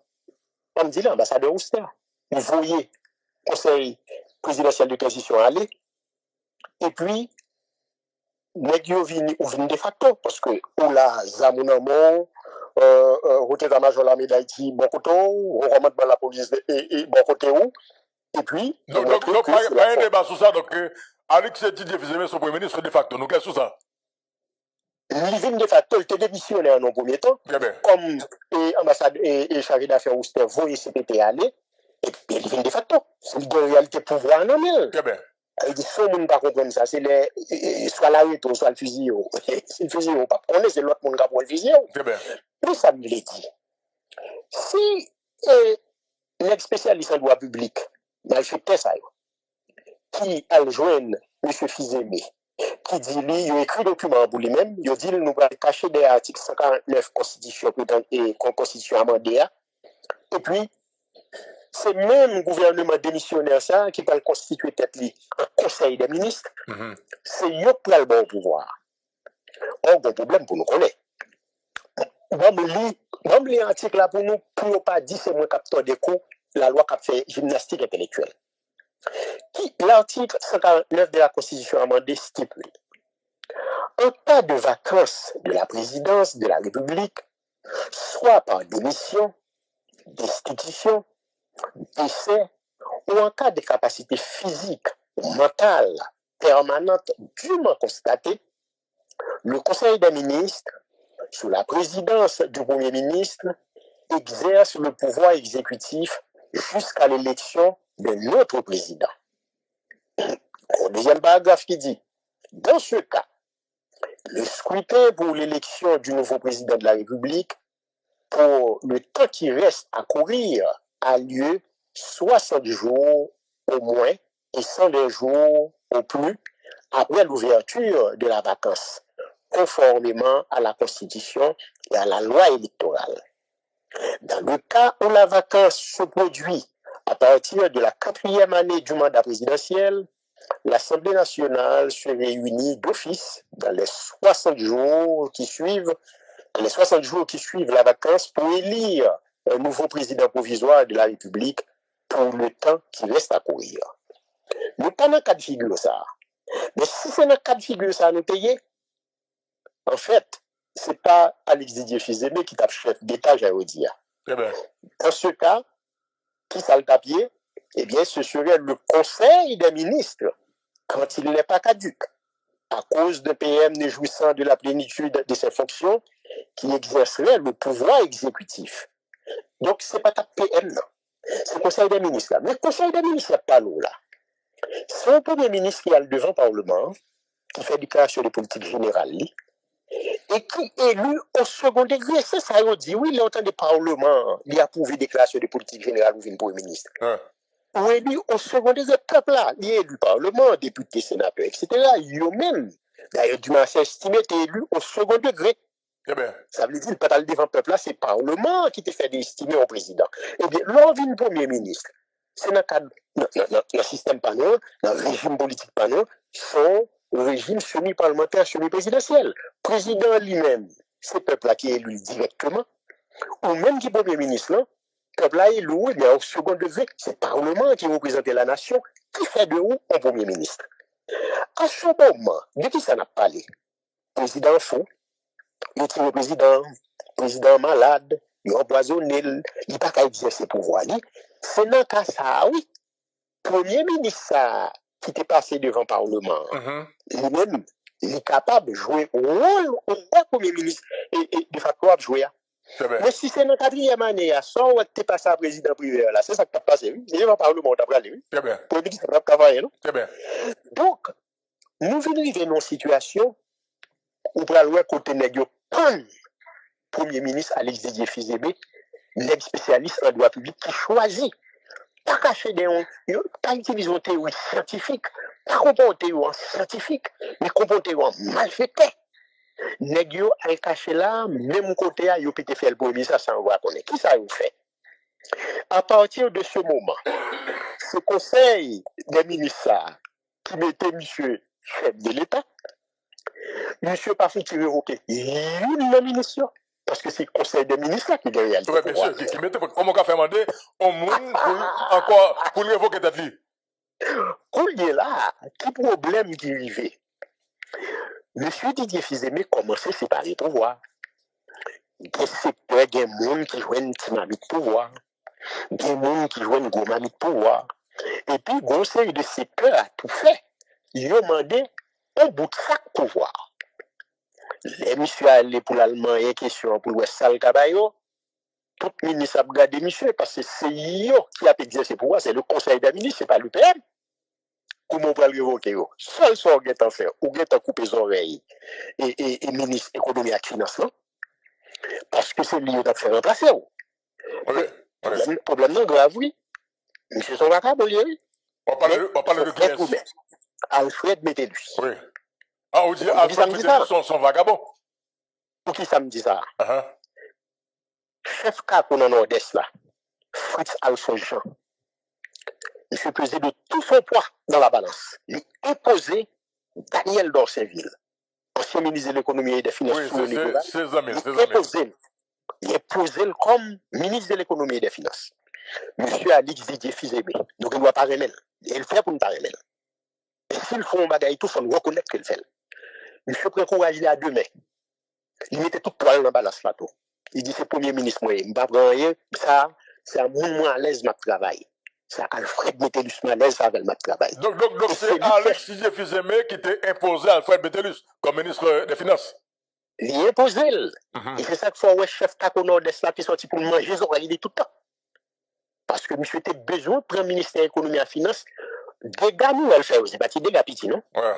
comme dit l'ambassadeur Ouster, vous voyez le conseil présidentiel de transition aller, et puis, nous venons de facto, parce que on a Zamounamo, Roté-Major l'armée d'Haïti, bon côté, on remonte dans la police et bon côté où, et puis. Donc, pas un débat sur ça, donc, Alex Didier Fils-Aimé, son premier ministre de facto, nous, qu'est-ce que ça? L'IVIN de facto, il était démissionnaire en premier temps, comme ambassade et chargé d'affaires Ouster, voyez CPT aller, et puis l'IVIN de facto, c'est une réalité pouvoir en amène. Il dit, si on ne peut pas comprendre ça, c'est soit l'arrêt, soit le fusil. Si le fusil, on ne peut pas connaître, c'est l'autre monde qui a le fusil. Mais ça me l'a dit. Si les spécialistes en droit public, mal fait ça, qui a rejoint M. Fils-Aimé, qui dit, lui, il a écrit document pour lui-même, il dit, nous allons cacher des articles 149 Constitution et Constitution amendée, et puis, c'est même gouvernement démissionnaire ça qui va constituer un conseil des ministres, c'est eux qui ont le bon pouvoir. On a un problème pour nous connaître. Même les articles là pour nous, pour pas dire c'est moi capteur des coups, la loi qui fait gymnastique intellectuelle. L'article 149 de la Constitution amendée stipule: en cas de vacances de la présidence de la République, soit par démission, destitution, décès, ou en cas de capacité physique ou mentale permanente dûment constatée, le Conseil des ministres, sous la présidence du Premier ministre, exerce le pouvoir exécutif jusqu'à l'élection d'un autre président. Au deuxième paragraphe qui dit, dans ce cas, le scrutin pour l'élection du nouveau président de la République, pour le temps qui reste à courir, a lieu 60 jours au moins et 102 jours au plus après l'ouverture de la vacance, conformément à la Constitution et à la loi électorale. Dans le cas où la vacance se produit à partir de la 4e année du mandat présidentiel, l'Assemblée nationale se réunit d'office dans les 60 jours qui suivent la vacance pour élire un nouveau président provisoire de la République pour le temps qui reste à courir. Nous pas dans le cas de figure ça. Mais si c'est dans le cas de figure ça, nous payons. En fait, ce n'est pas Alex Didier Fils-Aimé qui tape chef d'État, j'ai envie de dire. Dans ce cas, qui ça le papier? Eh bien, ce serait le Conseil des ministres, quand il n'est pas caduc, à cause de PM ne jouissant de la plénitude de ses fonctions, qui exercerait le pouvoir exécutif. Donc, ce n'est pas ta PM, non. C'est le Conseil des ministres, là. Mais le Conseil des ministres, il n'y a pas l'eau, là. C'est un Premier ministre qui a le devant le Parlement, qui fait déclaration de politique générale, et qui est élu au second degré. C'est ça, on dit, oui, il entend des parlements, il a approuvé déclaration de politique générale ou une Premier ministre. Ou élu au second degré, peuple là, il est élu Parlement, député, sénateur, etc. Eux-mêmes, d'ailleurs, du moins, c'est estimé, est élu au second degré. Ça veut dire que le pas devant le peuple là, c'est le Parlement qui te fait estimer au président. Eh bien, l'envie du Premier ministre, c'est dans le système panneau, dans le régime politique panneau, son régime semi-parlementaire, semi-présidentiel. Président lui-même, c'est le peuple là qui est élu directement, ou même qui Premier ministre là, peuple là est loué, mais au second degré, c'est le Parlement qui représente la nation, qui fait de vous un Premier ministre. À ce moment, de qui ça n'a pas parlé? Président fou, il tire le président malade, il empoisonné, il n'a pas qu'à exercer pouvoir. C'est dans le cas ça, oui. Premier ministre ça, qui était passé devant le Parlement, lui-même, il est capable de jouer un rôle au Premier ministre et de facto à jouer. Mais si c'est dans la 4e année, sans ou tu passes à président privé, là, c'est ça qui t'a passé. Il est devant le Parlement, t'as parlé. Très bien. Premier ministre, ça va travailler, non? Très bien. Donc, nous venons vivre dans une situation où pour aller côté négo, Premier ministre Alex Didier Fils-Aimé, l'ex spécialiste en droit public qui choisit, pas cacher des pas utiliser une théorie scientifique, pas comprendre une théorie scientifique, mais comprendre une théorie mal faite. Négo a caché là, même côté a yo peut faire le premier ministre sans voir connaître. Qui ça vous fait? À partir de ce moment, ce conseil des ministres qui mettait monsieur chef de l'État, monsieur pas fait révoquer une ministre. Parce que c'est le conseil des ministres qui est derrière. Oui, bien sûr, qui mettait, comment on a fait demander au monde pour révoquer cette vie. Quand il est là, quel problème qui arrivait? Monsieur Didier Fils-Aimé commençait à séparer le pouvoir. Des secteurs, des gens qui jouent une petite mamie de pouvoir. Des gens qui jouent une gros mamie de pouvoir. Et puis, il y a une série de secteurs à tout fait. Ils ont demandé un bout de sac pouvoir. Les monsieur allés pour l'Allemand, il y a une question pour le Sal Cabayo. Tout le ministre a regardé monsieur parce que c'est eux qui a exercé le pouvoir, c'est le conseil des ministres, ce n'est pas l'UPM. Comment on peut le révoquer? Seul sort qui est en fait, ou qui est en coupé les oreilles et ministre économie et finance, parce que c'est lui qui a fait remplacer. Le problème non grave, oui. Monsieur son vacabo, oui. On parle de qui? Alfred Metellus. Oui. Ah, on dit Alfred Metellus son vagabond. Pour qui ça me dit ça? Chef cap dans Nord-Est là, Fritz Alphonse Jean. Il s'est pesé de tout son poids dans la balance. Il a imposé Daniel Dorceville, ancien ministre de l'économie et des finances. Oui, c'est amis. Il a posé comme ministre de l'économie et des finances. Monsieur Alix Didier Fils-Aimé. Donc il ne doit pas remettre. Il le fait pour ne pas remettre. Et s'il faut un bagage, tout, il faut reconnaître qu'il le fait. Monsieur prend courage à demain. Il mettait tout poil dans la balance là. Il dit c'est Premier ministre, moi, je ne vais pas prendre rien. Ça, c'est un monde à l'aise ma travail. C'est Alfred Metellus à l'aise avec ma travail. Donc c'est Alex Didier Fils-Aimé qui t'a imposé Alfred Metellus comme ministre des Finances. Il a imposé. Et c'est ça qu'il faut, ouais, chef Taco Nord-Est là qui est sorti pour manger les oreilles tout le temps. Parce que monsieur était besoin de prendre le ministère de l'économie et des finances. Dégâts, nous, elle fait aussi. C'est pas dégâts petits, non? Ouais.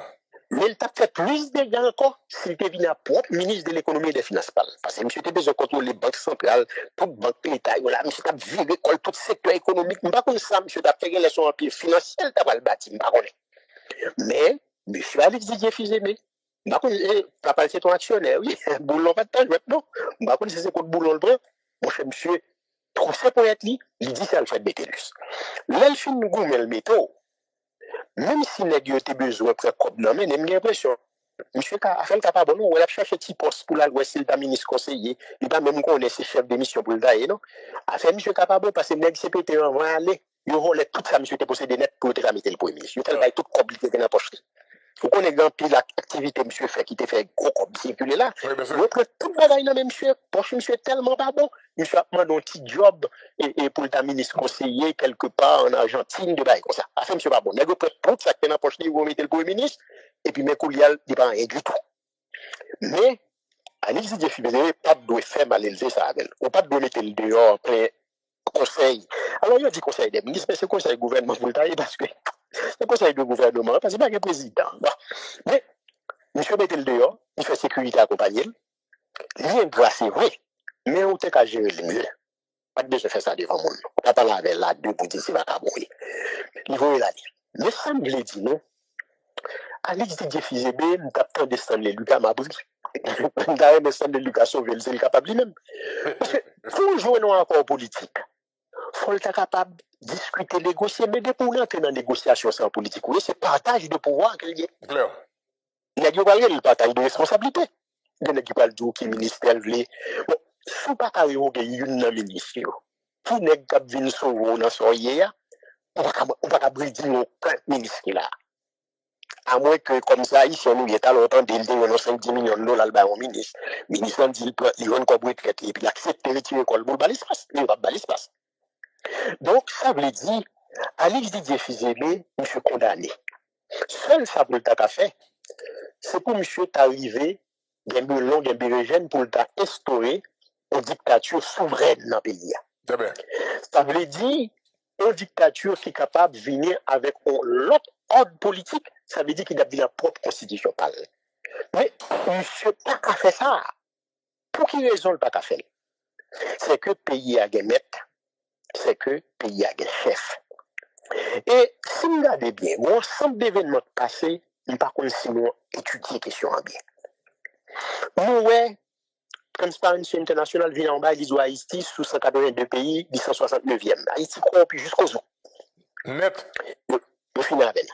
Mais il t'a fait plus de dégâts encore s'il était venu à propre ministre de l'économie et des finances. Parce que monsieur était besoin de contrôler les banques centrales, toutes banques d'État. Monsieur t'a viré tout secteur économique. Je ne sais pas ça, monsieur t'a fait relation en pied financier, t'a pas le bâti, je ne sais pas. Mais, monsieur Alex Didier Fils-Aimé, papa, c'est ton actionnaire, oui. Boulon, pas de temps, non. Je ne sais pas si c'est quoi de boulon le bras. Mon cher monsieur, trouve ça pour être lui, il dit c'est Alfred Metellus. L'elfine gourmet le métaux. Même si les gens ont besoin de prendre comme nom, mais j'ai l'impression, monsieur a fait le capable, non, il a cherché un petit poste pour la loi, s'il est ministre conseiller, il n'a même connaître ses chefs de mission pour le tailler, non? A fait monsieur capable, parce que les CPT vont aller, ils vont aller tout ça, monsieur te possédé net pour te mettre le premier ministre. Il a tout compliqué dans la poche. Vous connaissez grand pile l'activité monsieur fait, qui te fait gros comme circuler là. Vous prenez tout le bagaille là, monsieur, poche monsieur tellement pas bon. Monsieur a demandé un petit job et pour le ministre conseiller quelque part en Argentine, de bail comme ça. Afin monsieur pas bon. Vous prenez tout ça qui est dans la poche, vous mettez le premier ministre, et puis mes coulials, il pas rien du tout. Mais, Alex Didier Fils-Aimé, pas de faire mal élevé ça avec elle. Ou pas de mettre le dehors, après, conseil. Alors, il a dit conseil des ministres, mais c'est conseil gouvernement pour le tailler parce que c'est conseil de gouvernement, parce que c'est pas un président. Bon. Mais, monsieur mette le dehors, il fait sécurité accompagnée. Il est brassé, oui, mais on t'a qu'à gérer le mieux. Pas de besoin de faire ça devant le monde. On va parler avec là, deux pour dire c'est pas bon. Il faut y aller. Mais ça me l'a dit, non? Alex Didier Fils-Aimé, nous avons de Stanley Lucas Mabri. Nous avons de Stanley Lucas Sauvel, c'est le capable lui-même. Parce que, pour jouer non encore politique, il faut être capable de discuter, négocier, mais dès pour entrer dans la négociation sans politique, oui, c'est partage de pouvoir qu'il y a. Claire. Il y a le partage de responsabilité. Il y a qui parle du qui ministère. Bon, si pas carrément qu'il y a une ministre, qui n'est pas venu sauver dans son hier, on va pas brider nos ministres là. À moins que, comme ça, ici, on y est à longtemps, dès le 5-10 millions de dollars, au ministre. Le ministre dit, il va encore retraite, et puis il accepte de retirer l'école pour l'espace. Il va pas l'espace. Donc, ça veut dire, Alix Didier Fils-Aimé, monsieur condamné. Seul ça pour le tas fait, c'est pour monsieur t'arriver, d'un melon, d'un bérégène, pour le tas instaurer une dictature souveraine dans le pays. Ça veut dire, une dictature qui est capable de venir avec l'autre ordre politique, ça veut dire qu'il a la propre constitution. Mais monsieur pas qu'à faire ça. Pour qui raison le pas qu'à faire? C'est que le pays a un maître, c'est que le pays a un chef. Et si vous regardez bien, bon ensemble d'événements passés, par contre, si nous étudions la question bien. Nous, ouais, Transparency International vient en bas, ils ont Haïti sous 182 pays, 169e. Haïti corrompu jusqu'aux os. Net. Nous finissons avec.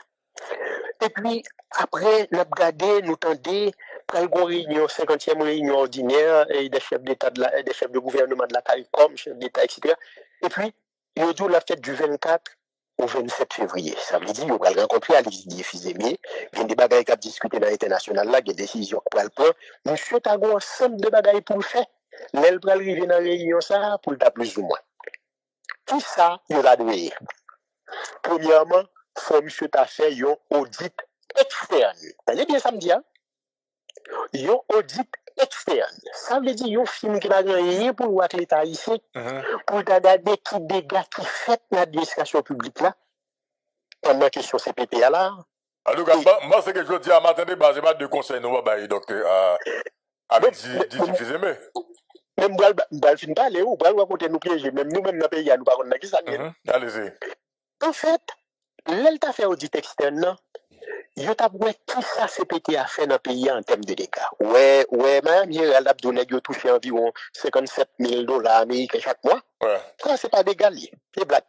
Et puis, après, nous avons regardé, nous tendé, quand une réunion, 50e réunion ordinaire, et des chefs d'État, des chefs de gouvernement de la CARICOM, chefs d'État, etc. Et puis, il y a eu la fête du 24 au 27 février. Ça veut dire, on va rencontrer Alix Didier Fils-Aimé, il y a des bagailles qui ont discuté dans l'international, là, il y a des décisions qui le prendre. Monsieur Tago, ensemble de bagailles pour le faire. L'aile pour arriver dans la réunion, ça, pour le faire plus ou moins. Tout ça, il y a de premièrement, il faut monsieur ta fait un audit externe. Vous allez bien ça me dit, hein? Un audit externe. Ça veut dire un film qui n'a rien pour voir l'État ici, pour regarder qui dégâts qui fait l'administration publique là, pendant la question CPPA là. Alors, moi, c'est que je dis à matin, c'est pas de conseils, nous, docteur, avec Didier Fils-Aimé. Même si je ne finis pas aller où, je vais raconter nous piéger, même nous-mêmes dans le pays, nous ne qui ça. Allez-y. En fait, l'État fait audit externe, je t'avoue qui ça CPT a fait dans le pays en termes de dégâts. Ouais, madame Gérald Abdounet a touché environ 57 000 dollars américains chaque mois. Ouais. Ça, c'est pas des galis, c'est blague.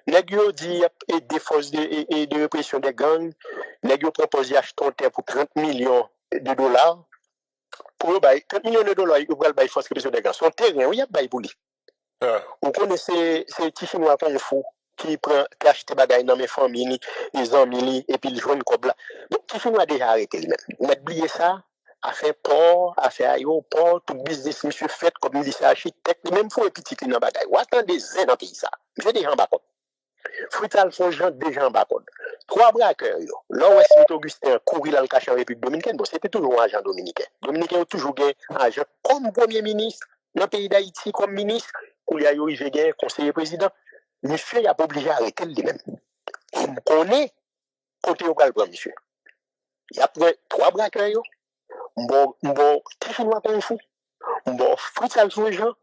Nègyo dit et des forces de répression des gangs, Nègyo propose d'acheter un terre pour 30 millions de dollars. Pour 30 millions de dollars, il va le force de répression des gangs. Son terrain, oui, il y a bail pour lui. Vous connaissez ces petits Chinois comme fou qui achètent des bagages dans mes familles, les amis, et puis ils jouent une coble là. Donc, les Chinois a déjà arrêté lui-même. On a oublié ça, a fait port, a fait aéroport, tout business, monsieur fait, comme il dit, c'est architecte, même faut un petit dans le bagage. Ou attendez, c'est dans le pays ça. J'ai des gens en bas. Fruital font gens déjà en bas. 3 braqueurs, là où Smith Augustin courir dans le cachet en République Dominicaine, bon, c'était toujours un agent dominicain. Dominicain a toujours gagné un agent comme premier ministre dans le pays d'Haïti, comme ministre, où il y a eu conseiller président. Monsieur, il a pas obligé à arrêter lui-même. Il me connaît côté au galbran, monsieur. Il y a 3 braqueurs, bon, petit chinois comme fou, bon, Fruital font gens.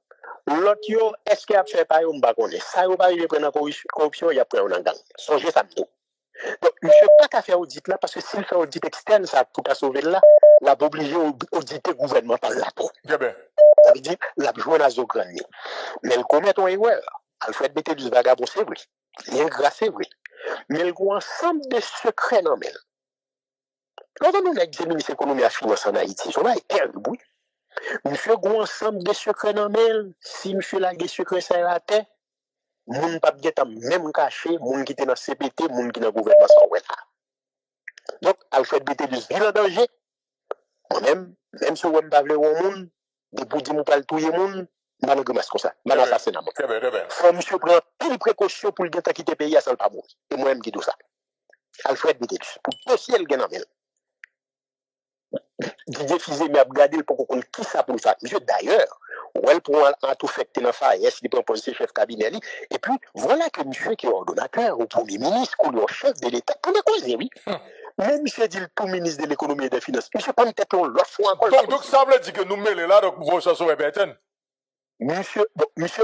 L'autre, est-ce qu'il a fait par un bagonne? Ça, il va arriver prendre la corruption, il a pris un gang. Songez ça, tout. Donc, monsieur, pas qu'à faire audit là, parce que s'il fait audit externe, ça pour ta sauver là, l'a obligé à auditer gouvernemental là. Très bien. Ça veut dire, l'a besoin d'un zograni. Mais il commet une erreur. Alfred Bété du vagabond, c'est vrai. L'ingrat, c'est vrai. Mais il a un ensemble de secrets dans le. Quand on a le ministre de l'économie et finance en Haïti, on a été oui. Monsieur a un ensemble de secrets dans le. Si monsieur a des secrets, ça a été. Moun pa bget même caché, moun qui était dans CPT, moun qui dans gouvernement sans ouais là. Donc Alfred Bételus vit en danger. Moi-même, même si on pas vle ou moun, de pour dire moun pas le touyer moun, pas de grimace comme ça, pas d'assassinat. Très bien. Faut monsieur prendre pile précaution pour le gars quitter pays à sans pas mourir. Et moi-même qui dis ça. Alfred Bételus pour dossier le gain en mel. Didier Fils-Aimé a regardé pour qu'on qui ça pour ça. Monsieur d'ailleurs, elle pour en tout fait dans FAES, il prend position chef cabinet et puis voilà que monsieur qui est ordonnateur au premier ministre ou le chef de l'État, on a causé oui. Même monsieur dit le tout ministre de l'économie et des finances. Monsieur pas peut-être l'autre fois encore. Donc ça veut dire que nous mêlons là donc pour ça sauver personne. Monsieur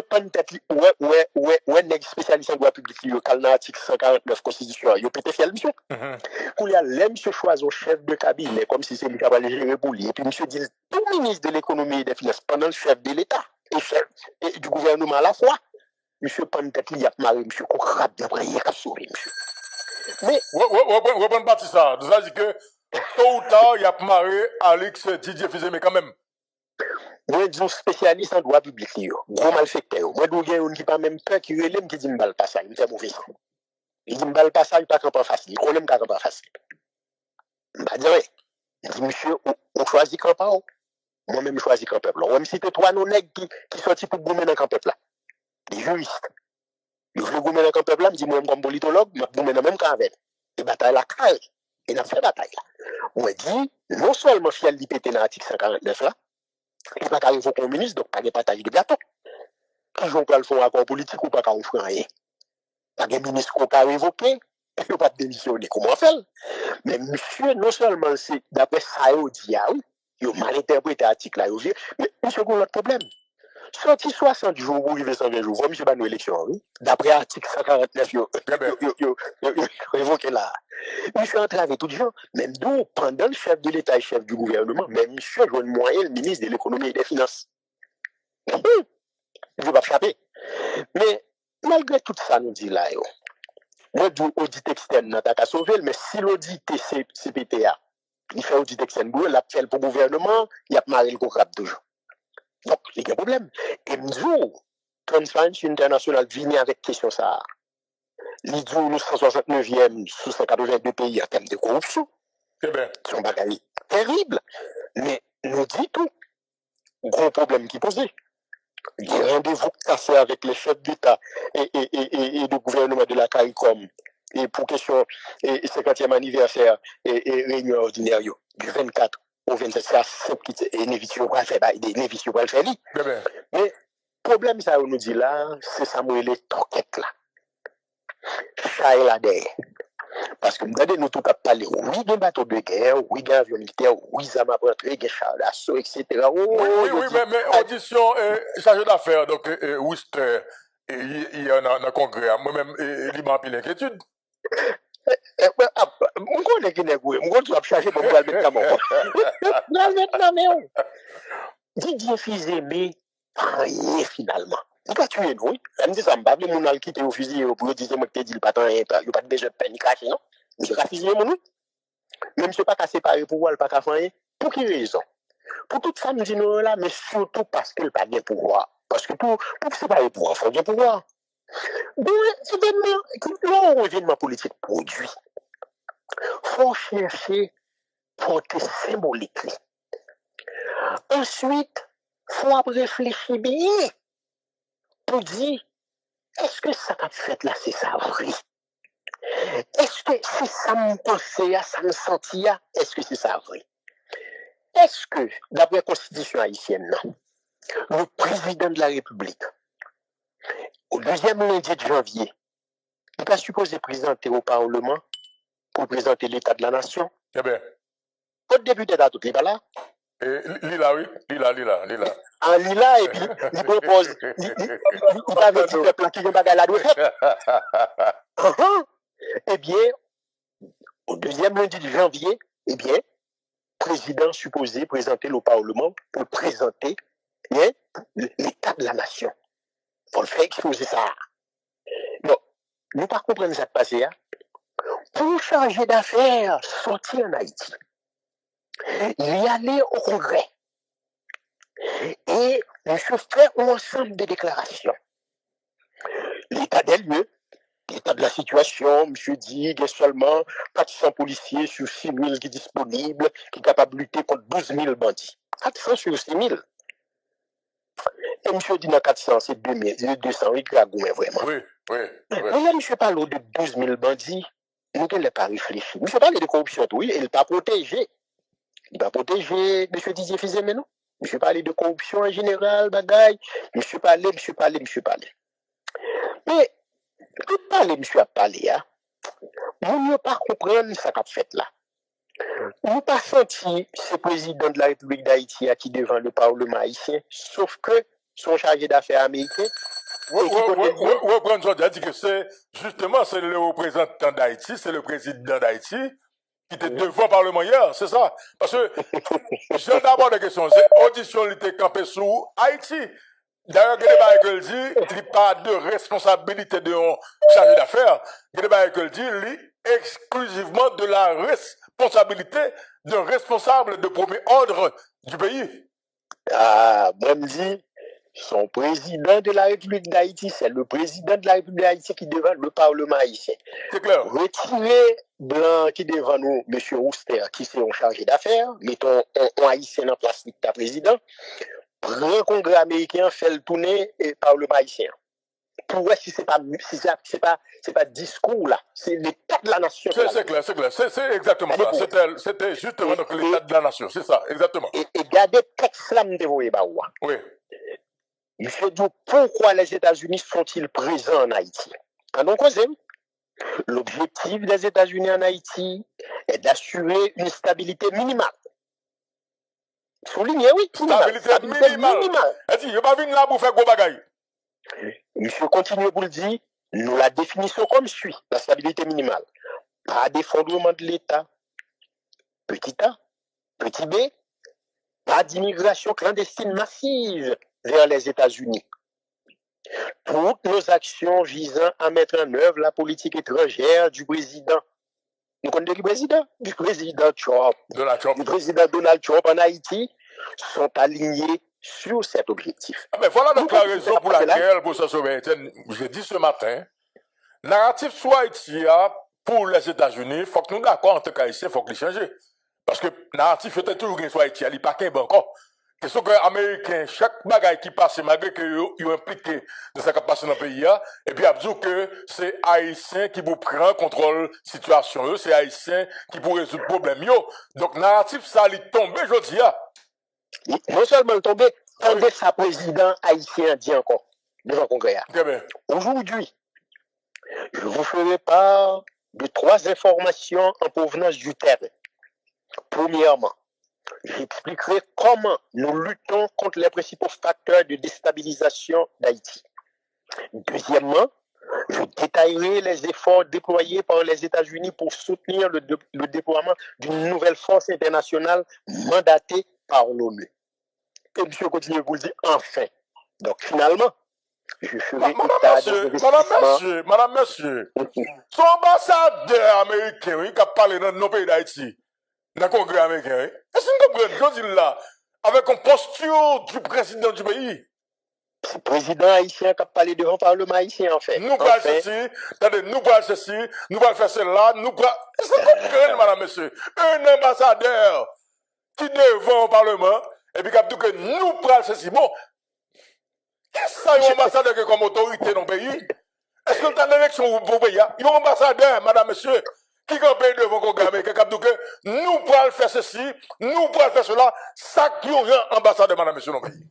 pas peut-être ouais nèg spécialiste en droit public local dans l'article 149 constitution, il peut être fier monsieur. Pour y aller monsieur choisir chef de cabinet comme si c'est lui qui va le gérer pour lui et puis monsieur dit tout ministre de l'économie et des finances pendant le chef de l'État et chef du gouvernement à la fois. Monsieur pas peut-être il a marre monsieur qu'on crabe bien après il a sauvé monsieur. Mais ouais bonne partie ça. Ça dit que tôt ou tard il a marre Alix Didier Fils-Aimé quand même. Moi, je suis spécialiste en droit public, gros malfecteur. Moi, je suis un qui pas même peur qui relève qui dit me balle pas ça, il fait mauvais sang. Il dit me balle pas ça, il pas camp facile. Il connaît pas camp facile. Bah dire, il dit monsieur, on choisit camp pas. Moi-même, je choisis camp peuple. Même si tu trois non nègres qui sortent pour gommer dans camp peuple là. Des juristes. Ils veulent gommer dans camp peuple là, me dit moi comme politologue, je gommer dans même camp avec. Et bataille la caille. Et n'a fait bataille là. On dit non seulement fiel d'IPT dans l'article 149 là, il pas qu'à au ministre, donc pas de partage de gâteau. Toujours pas le fond accord politique ou pas qu'à offrir rien. Pas de ministre qu'on a évoqué, il ne pas démissionner. Comment faire? Mais monsieur, non seulement c'est d'après ça, il dit, ah oui, il a mal interprété l'article là, mais monsieur, il y a un autre problème. Sorti 60 jours ou 120 jours, vous, monsieur, pas nos élections, oui. D'après l'article 149, il a évoqué là. Monsieur entravé tout le gens, même d'où, pendant le chef de l'État et chef du gouvernement, même monsieur, je vois le moyen, le ministre de l'économie et des finances. Je ne vais pas frapper. Mais malgré tout ça, nous dit là, moi, l'audit externe, n'a pas sauvé, mais si l'audit CPTA, il fait audit externe, il a fait pour le gouvernement, il a marré le contrat toujours. Donc, il y a un problème. Et nous, Transparency International vient avec question ça. Il dit nous 169e sous 182 pays en termes de corruption. C'est bien. C'est un bagage terrible. Mais nous dit tout. Gros problème qui posait. Il y a un rendez-vous cassé avec les chefs d'État et de gouvernement de la CARICOM et pour question 50e anniversaire et réunion ordinaire du 24 au 27, c'est simple et Névicio va faire mais problème ça on nous dit là, c'est ça moi les toquettes là. Ça est là derrière. Parce que nous tout parler oui des bateaux de guerre, oui des avions militaires, oui ça m'a rentré des chars d'assaut etc. Oui, mais audition chargé d'affaires donc Wister il y en a dans congrès moi-même il m'a appelé l'inquiétude. Mon connaît qui n'est pas, mon tu vas chercher pour me mettre comment. Non mais Didier Fils-Aimé rien finalement. Il pas tuer nous. Elle me dit ça me pas mon al quitter au fusil pour dire moi que dit pas tant il pas de besoin de panique caché non. Monsieur pas fusiller mon nous. Même monsieur pas qu'à séparer pouvoir pas qu'à faire pour quelle raison? Pour toute femme dit non là mais surtout parce qu'elle pas de pouvoir. Parce que pour séparer pouvoir, faut du pouvoir. Bon, événement politique produit. Faut chercher portée symbolique. Ensuite, faut réfléchir bien pour dire est-ce que ça a fait là, c'est ça vrai? Est-ce que c'est ça me pensait, ça me sentit, est-ce que c'est ça vrai? Est-ce que, d'après la Constitution haïtienne, le président de la République, au deuxième lundi de janvier, il n'est pas supposé présenter au Parlement pour présenter l'état de la nation? Eh bien. Au début de la tout, il n'est pas là. Lila, oui. Lila. En Lila, et puis il propose, il avait dit le plan qui est bagarre la douette. Eh bien, au deuxième lundi de janvier, eh bien, président supposé présenter au Parlement pour présenter l'état de la nation. Il faut le faire exposer ça. Non, nous ne comprenons pas ce qui passe. Pour changer d'affaires, sortir en Haïti, il y aller au Congrès. Et monsieur fait un ensemble de déclarations. L'état des lieux, l'état de la situation, monsieur dit qu'il y a seulement 400 policiers sur 6 000 qui sont disponibles, qui sont capables de lutter contre 12 000 bandits. 400 sur 6 000. Et monsieur dit dans 400, c'est 200, il y a vraiment. Oui. Mais là, monsieur parle de 12 000 bandits, nous ne l'avons pas réfléchi. Monsieur parle de corruption, oui, il n'est pas protégé. Il va protéger monsieur Didier Fils-Aimé, non? Monsieur parle de corruption en général, bagaille. Monsieur parle. Mais, tout parler, monsieur a parlé, hein? Nous ne pas comprendre ce qu'a fait là. Nous pas senti ce président de la République d'Haïti qui devant le Parlement haïtien, sauf que son chargé d'affaires américain. Oui, dit que c'est justement c'est le représentant d'Haïti, c'est le président d'Haïti qui était devant le Parlement hier, c'est ça. Parce que j'ai d'abord des questions. C'est audition qui était campée sous Haïti. D'ailleurs, il dit qu'il n'y a pas de responsabilité de chargé d'affaires. Il dit exclusivement de la responsabilité d'un responsable de premier ordre du pays. Moi, me dit, son président de la République d'Haïti, c'est le président de la République d'Haïti qui devant le Parlement haïtien. C'est clair. Retirer blanc qui devant nous, M. Rouster, qui c'est un chargé d'affaires, mettons un haïtien en place de président, prend le Congrès américain, fait le tourner et Parlement haïtien. Pour voir si c'est pas discours là, c'est l'état de la nation. C'est clair, c'est exactement ça. C'était justement donc l'état de la nation, c'est ça, exactement. Et gardez texte là, me dévoyer baoua. Oui. Il fait dire pourquoi les États-Unis sont-ils présents en Haïti. Donc, l'objectif des États-Unis en Haïti est d'assurer une stabilité minimale. Soulignez, oui. Stabilité minimale. Et si, je ne vais pas venir là pour faire gros bagaille. Monsieur continue pour le dire, nous la définissons comme suit, la stabilité minimale. Pas d'effondrement de l'État, petit A, petit B, pas d'immigration clandestine massive vers les États-Unis. Toutes nos actions visant à mettre en œuvre la politique étrangère du président. Nous connaissons le président? Du président Trump. Du président Donald Trump en Haïti sont alignés sur cet objectif. Ah ben voilà donc la raison pour laquelle, professeur Sauvé-Etienne, j'ai dit ce matin, narratif soit Haïti pour les États-Unis, il faut que nous d'accord en tant qu'Haïtiens, il faut que les changer. Parce que narratif était toujours qu'il soit Haïti, il n'y a pas qu'un encore. Question que les Américains, chaque bagaille qui passe, malgré qu'ils sont impliqués dans ce qui passe dans le pays, et puis ils disent que c'est Haïtien qui vous prend contrôle de la situation, c'est Haïtien qui vous résoudre le problème. Donc, narratif, ça, il tombe, je dis. Non seulement tomber, tomber sa président haïtien dit encore devant le Congrès. Aujourd'hui, je vous ferai part de 3 informations en provenance du terrain. Premièrement, j'expliquerai comment nous luttons contre les principaux facteurs de déstabilisation d'Haïti. Deuxièmement, je détaillerai les efforts déployés par les États-Unis pour soutenir le déploiement d'une nouvelle force internationale mandatée par l'ONU. Et monsieur continue vous le dire enfin. Donc finalement, je ferai état des investissements. Madame, monsieur, son ambassadeur américain qui a parlé dans nos pays d'Haïti, dans le Congrès américain, est-ce que vous comprenez là, avec une posture du président du pays? C'est le président haïtien qui a parlé devant le Parlement haïtien, en fait. Nous parlons ceci, attendez, nous parlons ceci, nous parlons faire cela, nous parlons... Est-ce que vous comprenez, madame, monsieur? Un ambassadeur qui est devant le Parlement, et puis qui a dit que nous parlons ceci. Bon, qu'est-ce que ça, un ambassadeur qui est comme autorité dans le pays? Est-ce que dans l'élection pour le pays, il y a un ambassadeur, madame, monsieur, qui est pays devant le Congrès américain, qui a dit que nous parlons faire ceci, nous parlons faire cela, ça qui est un ambassadeur, madame, monsieur, dans le pays?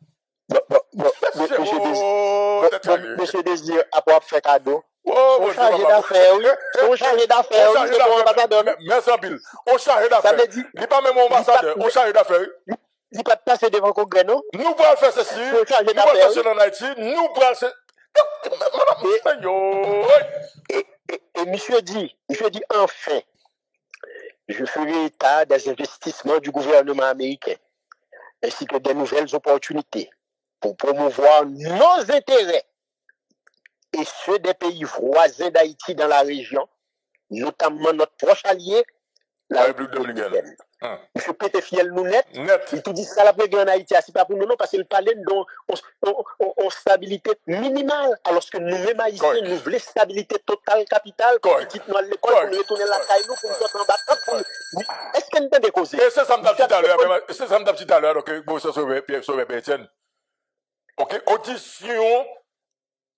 Monsieur Désir, après faire cadeau. On chargé d'affaires, oui. On chargé d'affaires, oui. C'est mon ambassadeur. Merci en pile. On chargé d'affaires. Il n'est pas même ambassadeur. On chargé d'affaires. Il n'est pas de passer devant le Congrès, non? Nous pouvons faire ceci. Nous pouvons faire cela en Haïti. Nous pouvons faire et monsieur dit enfin, je ferai état des investissements du gouvernement américain, ainsi que des nouvelles opportunités pour promouvoir nos intérêts et ceux des pays voisins d'Haïti dans la région, notamment notre proche allié, la République dominicaine. M. Pétefiel nous net. Il tout dit ça la prégue en Haïti, c'est pas pour nous non, parce qu'il parlait d'une stabilité minimale, alors que nous-mêmes haïtiens, nous voulons stabilité totale, capitale, pour nous quitter à l'école, pour nous retourner la caille, pour nous sortir en bas. Est-ce qu'il y a des causes? Et c'est ça me dit tout à l'heure, donc, vous savez, Pierre Etienne. Ok, audition,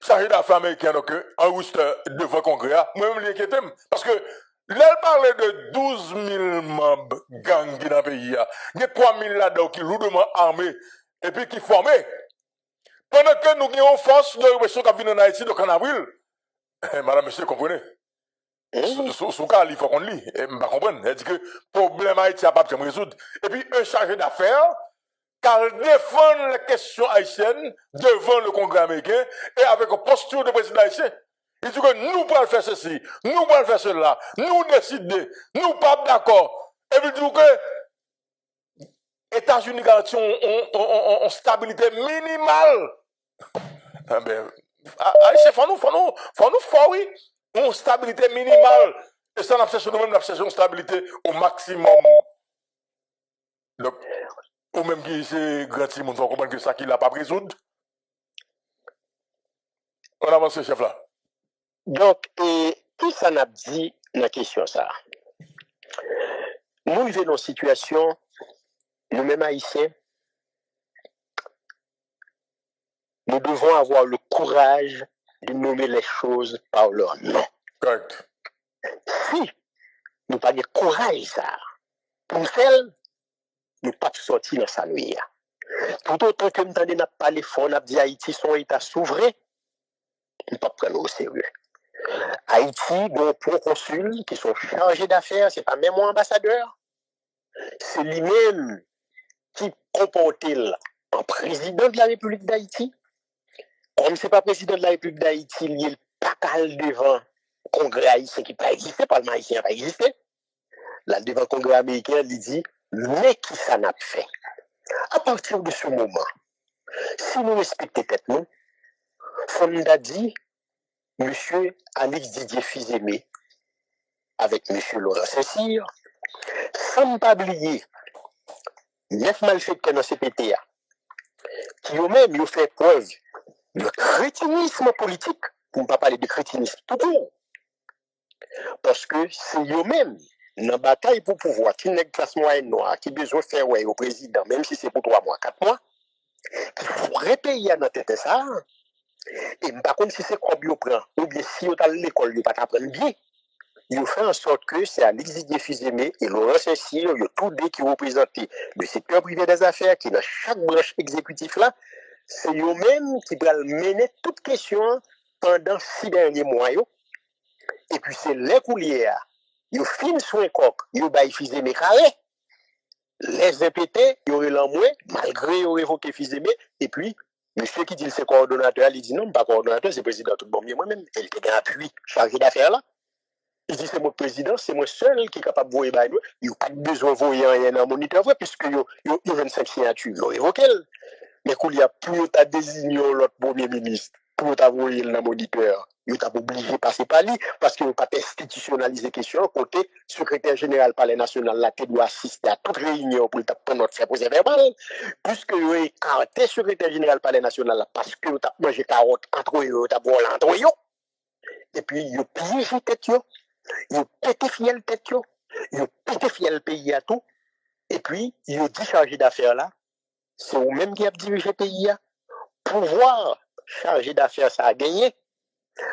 chargé d'affaires américain, donc, en Worcester, devant le Congrès, moi-même l'inquiété, parce que, là, elle parlait de 12 000 membres gang dans le pays. Il y a 3 000 là-dedans qui sont lourdement armés et puis qui formés. Pendant que nous avons une force de répression qui vient en Haïti donc en avril. Madame, monsieur, comprenez? Sous cas, il faut qu'on lit. Et je ne comprends pas. Elle dit que le problème Haïti n'a pas pu résoudre. Et puis, un chargé d'affaires, car défend les questions haïtiennes devant le Congrès américain et avec une posture de président haïtien. Il dit que nous pouvons faire ceci, nous pouvons faire cela, nous décider, nous pas d'accord. Et puis il dit que États-Unis garantit une stabilité minimale. Eh bien, Haïtien, faut nous fort, oui, une stabilité minimale. Et ça, nous-mêmes, nous une stabilité au maximum. Donc, ou même qui c'est grand Simon, vous comprenez que ça qu'il n'a pas résoudre. On avance, chef là. Donc, tout ça n'a dit dans la question ça. Nous vivons une situation, nous-mêmes haïtiens, nous devons avoir le courage de nommer les choses par leur nom. Correct. Si nous n'avons pas de courage ça, pour faire, nous ne pouvons pas sortir dans sa nuit. Tout autant que nous avons parlé fort, nous avons dit Haïti son état souverain, nous ne pouvons pas prendre au sérieux. Haïti, bon proconsul qui sont chargés d'affaires, ce n'est pas même mon ambassadeur, c'est lui-même qui comporte en président de la République d'Haïti. Comme ce n'est pas président de la République d'Haïti, il n'est pas calme devant le Congrès haïtien qui n'a pas existé, le Parlement haïtien n'a pas existé. Là, devant le Congrès américain, il dit, mais qui ça n'a pas fait? À partir de ce moment, si nous respectons tête nous, Fonda dit, M. Alex Didier Fils-Aimé, avec M. Laurent Saint-Cyr, sans ne pas oublier 9 malfaiteurs dans CPTA, qui eux-mêmes ont fait preuve de crétinisme politique, pour ne pas parler de crétinisme tout court. Parce que c'est eux-mêmes, dans la bataille pour pouvoir, qui n'est classe moyenne noire, qui besoin de faire ouais, au président, même si c'est pour 3 mois, 4 mois, qui pourrait payer dans tête ça. Et par contre, si c'est quoi bio prend, ou bien si on est à l'école, il ne pas apprendre bien, il fait en sorte que c'est Alex Didier Fils-Aimé et Laurent Saint-Cyr, il y a tous deux qui représentent le secteur privé des affaires, qui dans chaque branche exécutive là, c'est eux-mêmes qui doivent mener toute question pendant 6 derniers mois. Et puis c'est les coulières, ils filment sur un coq, ils baillent Fils-Aimé carré, les impétés, ils auraient l'emmené, malgré ils auraient évoqué Fils-Aimé, et puis monsieur qui dit c'est coordonnateur, il dit non, pas coordonnateur, c'est président tout le monde, moi-même, il était un appui chargé d'affaires là. Il dit c'est mon président, c'est moi seul qui est capable de voir les nous. Il n'y a pas besoin de voir rien dans le moniteur, puisque il y a 25 signatures, il évoqué. Mais qu'il y a pour ta désigner l'autre premier ministre, pour t'avoir dans le moniteur, il est obligé de passer par lui, parce qu'il n'a pas institutionnalisé la question, côté secrétaire général palais national, là, qui doit assister à toute réunion pour prendre notre fait poser verbal, puisque il a écarté secrétaire général palais national, parce que il a mangé carotte entre eux, il a volé entre eux, et puis il a piégé tête. Il a pété fiel tête, il a pété fiel pays à tout, et puis il a dit chargé d'affaires là, c'est vous-même qui a dirigé le pays, pouvoir chargé d'affaires ça a gagné,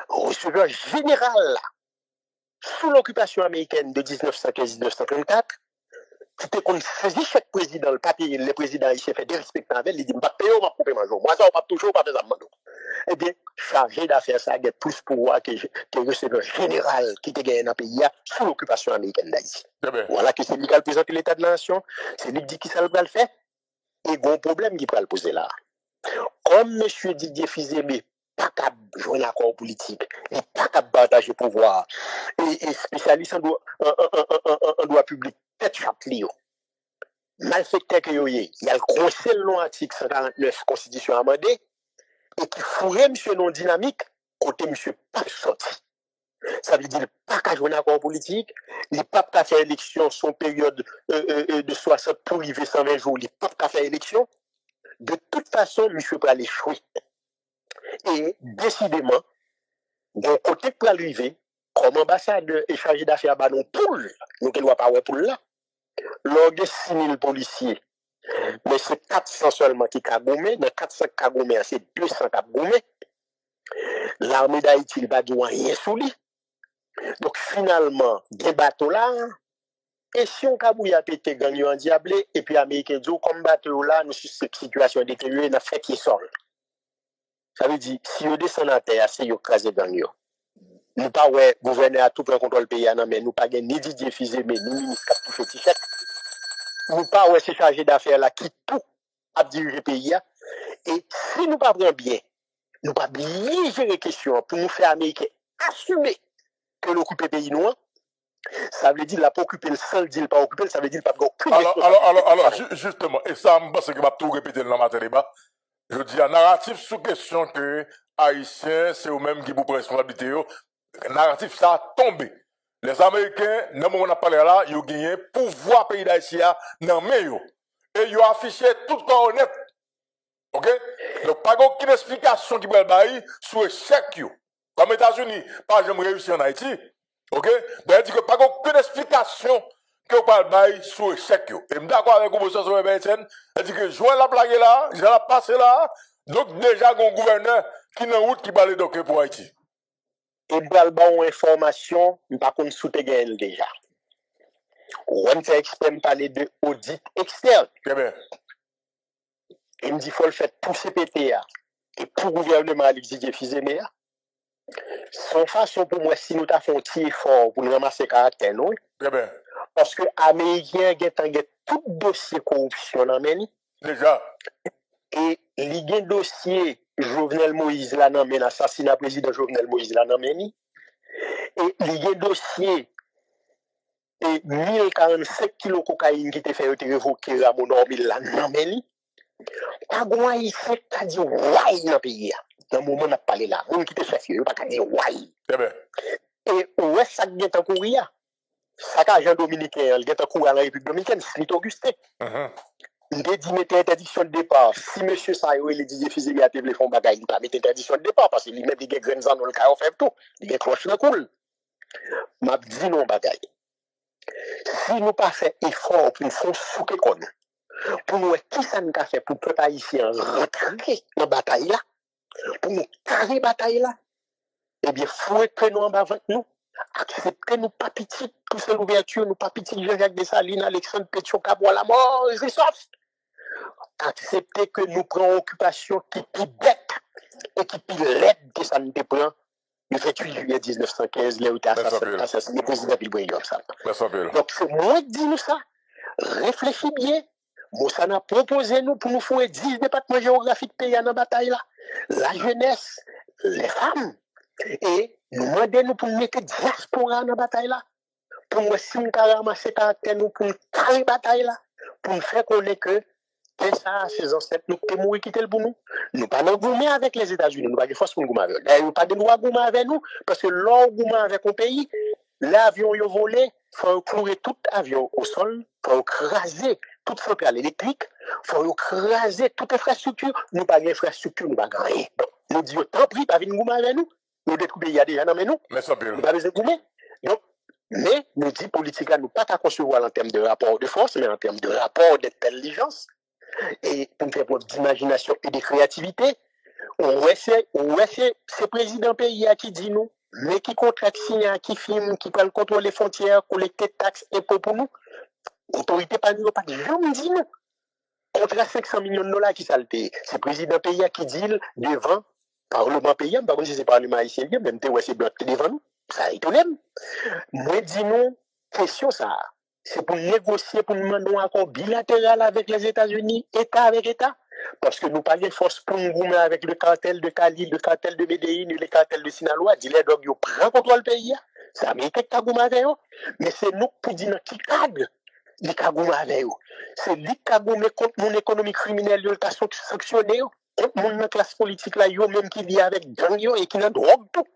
receveur général là, sous l'occupation américaine de 1915-1934, qui était qu'on faisait chaque président, le papier, le président il s'est fait dérespecter avec, il dit, pas payer, on va couper ma jour, moi ça on va toujours pas faire ça. Eh bien, chargé d'affaires, ça a plus pouvoir que le receveur général qui était gagné dans le pays sous l'occupation américaine d'Haïti. Voilà que c'est lui qui a présenté l'état de la nation, c'est lui qui dit qui ça va le faire, et il y a un problème qui peut le poser là. Comme M. Didier Fils-Aimé, pas capable de jouer un accord politique, il n'est pas capable de partager le pouvoir, et spécialiste en droit public, tête chapelio. Malfecteur que il y a le conseil non article 149 Constitution amendée, et qui fourrait monsieur non dynamique, côté monsieur pas sorti. Ça veut dire pas qu'à jouer un accord politique, il pas qu'à faire élection son période de 60 pour arriver 120 jours, il pas qu'à faire élection. De toute façon, monsieur peut aller échouer. Et décidément, d'un côté pour arriver, comme ambassadeur et chargé d'affaires à non poule, donc il ne doit pas avoir poule là, lors de 6 000 policiers. Mais c'est 400 seulement qui cagoumé. Dans 400 cagoumé, c'est 200 cagoumé. L'armée d'Haïti n'a pas de rien sous lui. Donc finalement, des bateaux là, et si on a pété gang en diablé, et puis Américains disent, comme bateau là, nous sommes cette situation détériorée, nous fait qui sol. Ça veut dire, si on descend à terre, c'est yo crasé gang yo. Nous pas ouais, gouverneur à tout prendre contrôle pays, mais nous pas ni Didier Fils-Aimé, ni ministre qui a touché t-shirt. Nous pas ouais, c'est chargé d'affaires là qui tout a dirigé le pays. Et si nous pas prenons bien, nous pas bien gérer les questions pour nous faire Américains assumer que l'occuper le pays noir, ça veut dire la pas occuper le seul dit pas occuper, ça veut dire pas aucune alors, justement, et ça, je pense que je vais tout répéter dans le débat. Je dis un narratif sous question que Haïtiens, c'est eux-mêmes qui vous prennent responsabilité. Le narratif, ça a tombé. Les Américains, dans le moment où on a parlé là, ils ont gagné pouvoir pays d'Haïti dans le et ils ont affiché tout corps honnête. OK? Donc, pas aucune explication qui peut être sur l'échec. Comme les États-Unis, pas jamais réussi en Haïti. OK? Donc, il dit que pas aucune explication que vous parlez sur l'échec. Et je suis d'accord avec vous, monsieur Etienne. Il dit que joint la blague là, j'ai la passé là. Donc, déjà, il y a un gouverneur qui est en route qui parle donc pour Haïti. Et bral ba ou information, par contre sous te gagne déjà. On fait expert parler de audit externe. Très bien. Il me dit faut le faire pour CPTA et pour le gouvernement Alexis Fizemea. Son façon pour moi si nous t'avons fait un petit effort pour nous ramasser caractère non. Très bien. Parce que Américain a tout dossier corruption dans meni. Déjà. Et il y a un dossier Jovenel Moïse là dans men assassinat président Jovenel Moïse là dans meni. Et il y a un dossier et 1045 kilos de cocaïne qui était fait révoquer Ramon Ormil là dans meni. Pas goin ici qui dit ouais dans pays. Dans le moment où on a parlé là, on qui te chef, il pas dire ouais. Très bien. Et où est-ce que ça a courir? Ça a Jean Dominicain, il a courir à la République Dominicaine, Smith Augustin. Il a dit mettre interdiction de départ. Si M. Sayo et les Didier Fizemé a été font bagaille, il pas mettre interdiction de départ parce qu'il met des graines dans le carreau fait tout. Il a cloche le cool. M'a dit non bagaille. Si nous pas fait effort pour nous faire souquer comme pour nous qui ça nous a fait pour peuple haïtien rentrer dans la bataille là, pour nous carrer bataille là, eh bien faut que nous en bas avec nous. Accepter nous pas petit, tout c'est l'ouverture, nous pas petit Jean-Jacques Dessalines, Alexandre Pétion, Cabot la mort, c'est sauf. Accepter que nous prenons occupation qui est bête et qui est laide que ça nous prend le 28 juillet 1915, là où tu as assassiné le président Bill comme ça. Donc c'est moi qui dis nous ça. Réfléchis bien. Moussa a proposé nous pour nous faire 10 départements géographiques pays dans la bataille là. La jeunesse, les femmes. Et nous demandons pour nous mettre diaspora dans la bataille là. Pour nous si nous ramasser caractère nous pour nous carrer la bataille là. Pour nous faire connaître que ça, ces ancêtres, nous pouvons mourir quitter le pour nous. Nous pas nous goumer avec les États-Unis, nous pas de force pour nous goumer avec eux. D'ailleurs, pas de droit goumer avec nous, parce que l'on goumer avec un pays, l'avion il volé, il faut courir tout avion au sol, il faut craser toute centrale électrique, il faut craser toute infrastructure. Nous pas d'infrastructure, nous pas rien. Nous disons, tant pis, pas venir goumer avec nous. Nous détruisons, il y a déjà dans nous. Nous pas besoin de goumer. Donc, mais nous disons, politique, nous pas qu'à concevoir en termes de rapport de force, mais en termes de rapport d'intelligence. Et pour faire preuve d'imagination et de créativité, on voit ces présidents pays qui disent nous, mais qui contractent, qui filment, qui prennent le contrôle des frontières, collecter taxes, impôts pour nous. L'autorité pas nous, pas de jamais dit nous. Contre 500 millions de dollars qui ça le paye. C'est président pays qui dit devant Parlement paysan, par contre si c'est Parlement haïtien, même c'est bloc devant nous. Ça étonne. Moi dis nous, question ça. C'est pour négocier, pour demander un accord bilatéral avec les États-Unis, État avec État. Parce que nous pas de force pour nous goumer avec le cartel de Cali, le cartel de Medellín, le cartel de Sinaloa. Dis-les donc, ils prennent contrôle du pays. C'est l'Amérique qui a goumé avec eux. Mais c'est nous qui disons qui cadre. Ils ont goumé avec eux. C'est lui qui a goumé contre mon économie criminelle, ils ont sanctionné. Contre mon classe politique, là, même qui vit avec gang et qui n'a drogue tout.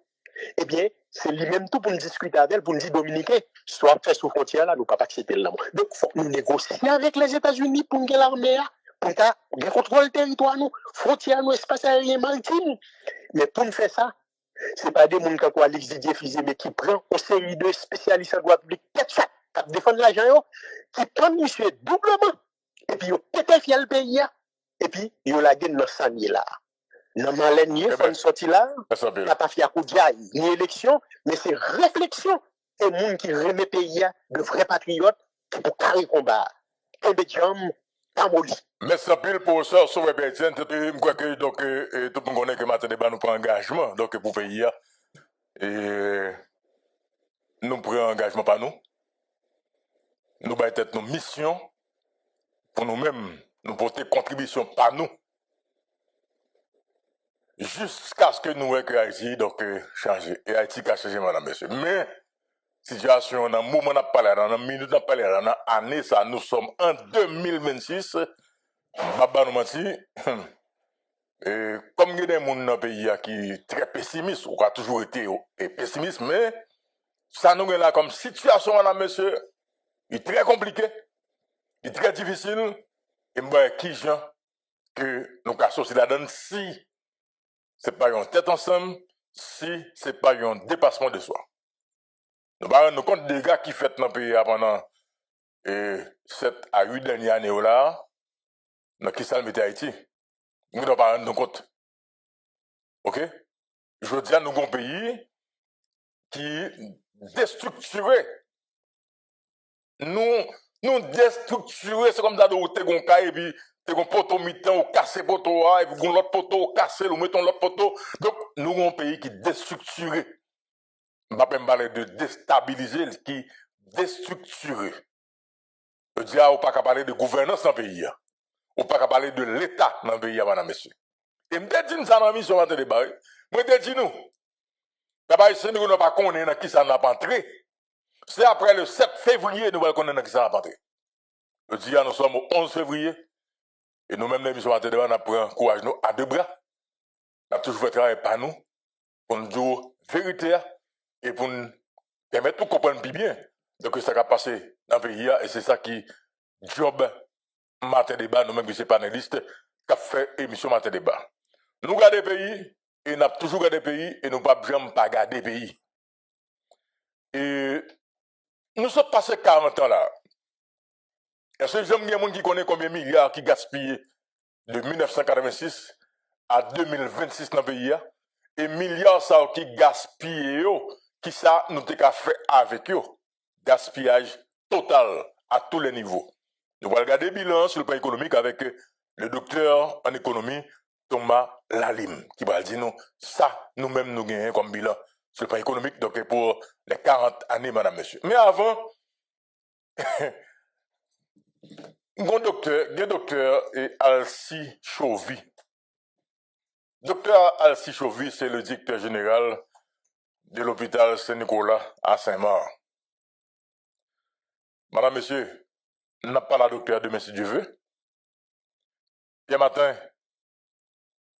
Eh bien, c'est lui-même tout pour nous discuter avec elle, pour nous dire, Dominique, soit fait sous frontière là, nous ne pouvons pas accepter là. Donc, il faut nous négocier avec les États-Unis pour que l'armée, pour qu'on contrôle le territoire, nous, frontière, nous, espace aérien maritime. Mais pour nous faire ça, ce n'est pas des gens comme Alexis Didier Fizemé qui prend une série de spécialistes en droit public, qui défendent l'argent, qui prennent monsieur doublement, et puis ils pété le pays, et puis ils la gagne dans 100 000 là. Non, Malène, il faut sortir là, n'a pas fait à coup de ni élection, mais c'est réflexion. Et les gens qui remet pays, de vrais patriotes, qui pour carrer combat. Un de jambes, pas molli. Merci pile pour ça, sauver Bétien. Je crois que donc, tout le monde connaît que maintenant, nous prenons engagement donc, pour le pays. Et nous prenons engagement par nous. Nous allons être nos missions pour nous-mêmes, nous porter contribution par nous. Jusqu'à ce que nous voyons que Haïti donc changer. Et Haïti a changé, madame, monsieur. Mais, situation, dans le moment où on a parlé, dans la minute où on a parlé, dans l'année, ça, nous sommes en 2026. Baba nous menti. Et comme il y a des gens dans le pays qui sont très pessimistes, ou qui a toujours été pessimiste, mais ça nous est là comme situation, madame, monsieur, il est très compliqué, il est très difficile. Et moi, qui gens que nous associer la donne si c'est pas une tête ensemble, si c'est pas un dépassement de soi. Nous parlons nous compte des gars qui fait dans le pays pendant 7 à 8 dernières années là, dans qui ça mettait Haïti. Nous ne parlons nous compte. OK? Je veux dire, nous avons un pays qui déstructuré. Nous déstructuré, c'est comme ça, où tu as et puis tu as un poteau mi-temps, ou cassé poteau, et puis l'autre poteau, cassé, nous mettons l'autre poteau. Donc, nous avons un pays qui est déstructuré. Je ne vais pas parler de déstabiliser, qui est déstructuré. Je veux dire, on ne peut pas parler de gouvernance dans le pays. On ne peut pas parler de l'État dans le pays, madame, monsieur. Et je me dis, ça dans la mission, je me dis, nous, d'abord, si nous ne pas connaître qui ça n'a pas entré, c'est après le 7 février, nous allons connaître qui ça n'a pas entré. Je dis, nous sommes au 11 février, et nous-mêmes, les missions, nous prenons courage nous à deux bras. Nous avons toujours fait travail par nous, pour nous dire vérité, et pour nous permettre de comprendre plus bien de ce qui s'est passé dans le pays, et c'est ça qui job matin débat, nous-mêmes, qui sommes panélistes, qui a fait émission matin débat. Nous gardons le pays, et nous avons toujours gardé le pays, et nous ne pouvons jamais pas garder le pays. Et nous sommes passés 40 ans là. Est-ce que j'aime bien les gens qui connaissent combien de milliards qui gaspillent de 1986 à 2026 dans le pays? Et milliards ça qui gaspillent, qui ça nous avons fait avec eux? Gaspillage total à tous les niveaux. Nous allons regarder le bilan sur le plan économique avec le docteur en économie Thomas Lalim, qui va dire nous, ça nous-mêmes nous gagnons comme bilan sur le plan économique, donc pour les 40 années, madame, monsieur. Mais avant, mon docteur Alcy Chauvy. Docteur Alcy Chauvy, c'est le directeur général de l'hôpital Saint-Nicolas à Saint-Marc. Madame, monsieur, n'a pas la docteur demain si Dieu veut. Hier matin,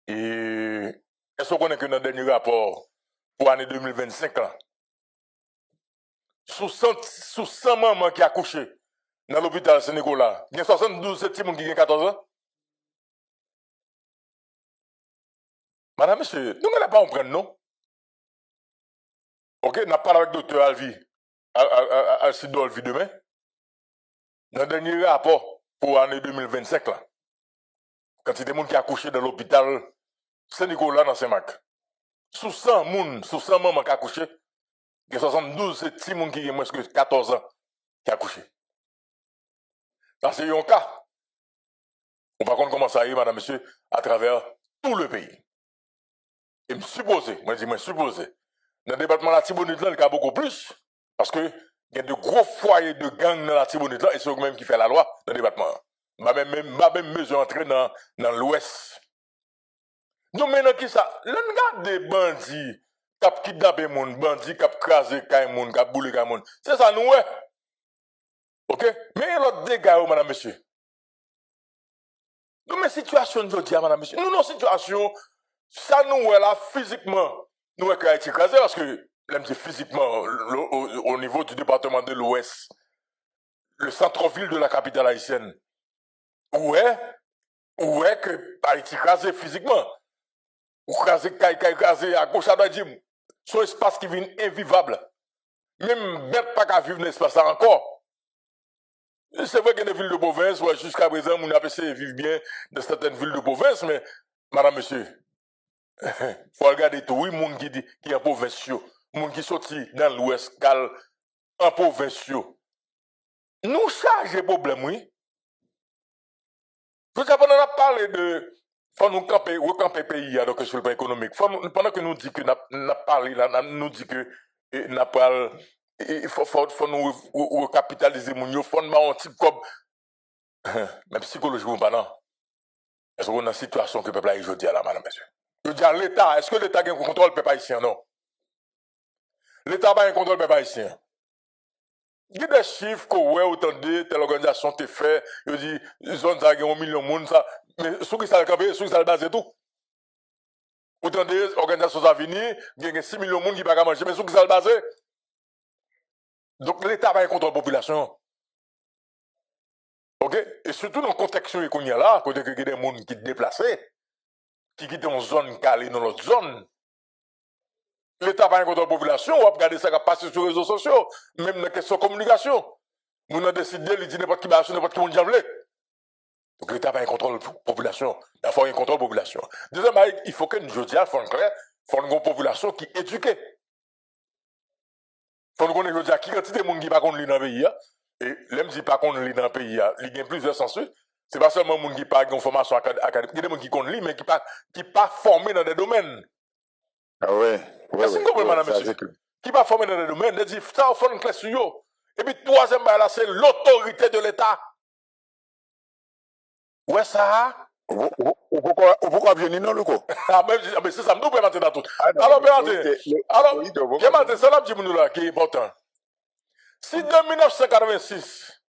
et est-ce qu'on connaît que dans le dernier rapport pour l'année 2025, là, sous 100 mamans qui accouché dans l'hôpital Saint-Nicolas, il y a 72 petits qui ont 14 ans. Madame, monsieur, nous n'allons pas comprendre, non? Ok, nous parlé avec le docteur Alcide Dolvi demain. Dans le dernier rapport pour l'année 2025, là, quand il y a des gens qui ont accouché dans l'hôpital Saint-Nicolas dans Saint-Marc, sous 100 mamans qui ont accouché, il y a 72 petits gens qui ont moins que 14 ans qui ont accouché. Ça, c'est un cas. On va comprendre comment ça y est, madame, monsieur, à travers tout le pays. Et me supposer, dans le département de la Tibonite, il y a beaucoup plus, parce que il y a de gros foyers de gangs dans la Tibonite, et c'est eux-mêmes qui font la loi dans le département. Je vais même mesure entrer dans l'ouest. Nous, maintenant, qui ça? L'on regarde des bandits, qui ont kidnappé les gens, bandits qui ont crasé les gens, qui ont boulé les gens. C'est ça, nous, ouais. Ok? Mais l'autre dégât, madame, monsieur. Nous, mais situation, je dis, madame, monsieur. Nous, nos situations, ça, nous, là, physiquement, nous, qui a été écrasé, parce que, même si physiquement, au niveau du département de l'Ouest, le centre-ville de la capitale haïtienne, où est que a été écrasé physiquement, ou écrasé à gauche à droite, son espace qui vient invivable. Même bête pas qu'à vivre dans l'espace là encore. C'est vrai qu'il y a des villes de province, ouais, jusqu'à présent, on a essayé de vivre bien dans certaines villes de province, mais, madame, monsieur, faut regarder tout, oui, moun qui est en province, moun qui sorti dans l'ouest, cal, en province, nous chargeons problème, oui. Tout ça, pendant qu'on a parlé de, faut nous recamper pays, donc, sur le plan économique. Pendant que nous dit que n'a parlé, nous dit que, n'a pas, il faut nous recapitaliser mon yo, faut nous un type comme, même psychologiquement, non. Est-ce qu'on a une situation que le peuple a aujourd'hui, là, madame, monsieur? Je dis à l'État, est-ce que l'État a un contrôle peuple haïtien? Non. L'État n'a pas un contrôle peuple haïtien. Il y a des chiffres que ouais, autant de telle organisation t'es fait, je dis, zone ça, 1 million de monde, ça, mais sous qui ça le campé, sous qui ça le base et tout. Autant de organisations à venir, il y a 6 millions de monde qui ne peuvent pas manger, mais sous qui ça le base. Donc l'État n'a pas un contrôle de la population. OK? Et surtout dans le contexte qu'on y a là, côté que il y a des gens qui se déplacent, qui quittent une zone calée dans l'autre zone. L'État n'a pas un contrôle de la population, on va regarder ça qui a passé sur les réseaux sociaux, même dans la question de communication. Nous avons décidé de dire n'importe qui va n'importe qui monde jamblé. Donc l'État n'a pas un contrôle de la population. Il faut un contrôle de la population. Deuxièmement, il faut que nous, je dis, il faut une population qui est éduquée. Il faut que nous, je dis, qui quantité de monde qui ne pas qu'on lit dans le pays, et l'aime dit pas qu'on lit dans le pays, il y a plusieurs sens. C'est pas seulement les gens qui n'ont pas une formation académique, il y a des gens qui connaissent lire, mais qui ne sont pas formés dans des domaines. Ah ouais. Est-ce que vous comprenez, madame, monsieur? Qui pas formé dans des domaines, il dit, ça, il faut une clé sur eux. Et puis, troisième, là, c'est l'autorité de l'État. Ouais, ça. Pourquoi venir non, Luco? Ah, mais c'est ça, nous pouvons maintenant tout. Alors, regardez, c'est là qui est important. Si de 1986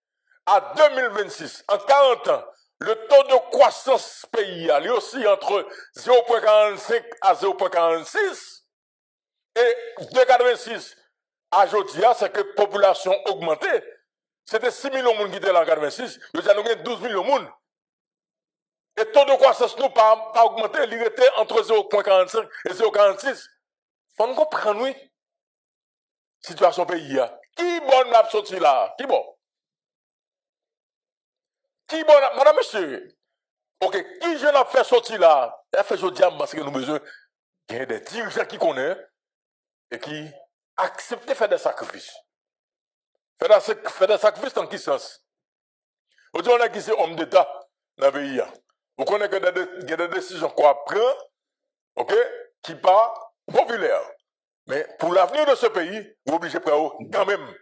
à 2026, en 40 ans, le taux de croissance pays est aussi entre 0,45 à 0,46, et de 86 à aujourd'hui, c'est que la population a augmenté. C'était 6 millions de monde qui étaient là en 86, nous avons 12 millions de monde. Et le taux de croissance n'a pas augmenté, il était entre 0,45 et 0,46. Il faut nous comprendre, oui. Situation pays. Qui bon n'a sorti là? Qui bon? Qui bon, madame, monsieur? Ok, qui je n'a fait sortir là? Il a fait sortir parce que nous avons besoin des dirigeants qui connaissent et qui acceptent de faire des sacrifices. Faire des sacrifices dans quel sens? Aujourd'hui, on a qui c'est homme d'État dans le pays. Vous connaissez que il y a des décisions qu'on prend, ok, qui pas populaires. Mais pour l'avenir de ce pays, vous obligez de prendre quand même.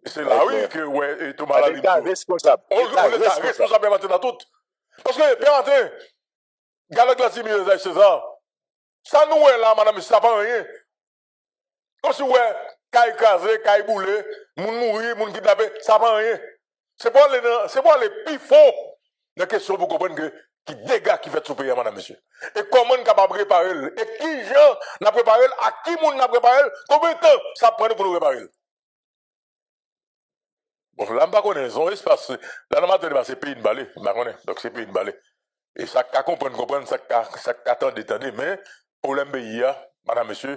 Et c'est là, oui, que, ouais, et Thomas Lalibou. L'État responsable. On est responsable maintenant dans tout. Parce que, bien entendu, Galak Vladimir César, ça nous est là, madame, ça pas rien. Comme si, ouais, caille casé, caille boulé, moun mourir, moun kidnappé, ça pas rien. C'est pour les plus faux de question pour comprendre que, qui dégâts qui fait ce pays, madame, monsieur. Et comment on est capable de préparer, et qui gens n'a préparé, à qui moun n'a préparé, combien de temps ça prend pour nous préparer. Bon, là, je ne sais pas son espace. Là, dans ma tête, c'est pays de balai. Donc, c'est pays de balai. Et ça, comprendre, ça, attendez. Mais, problème pays, madame, monsieur,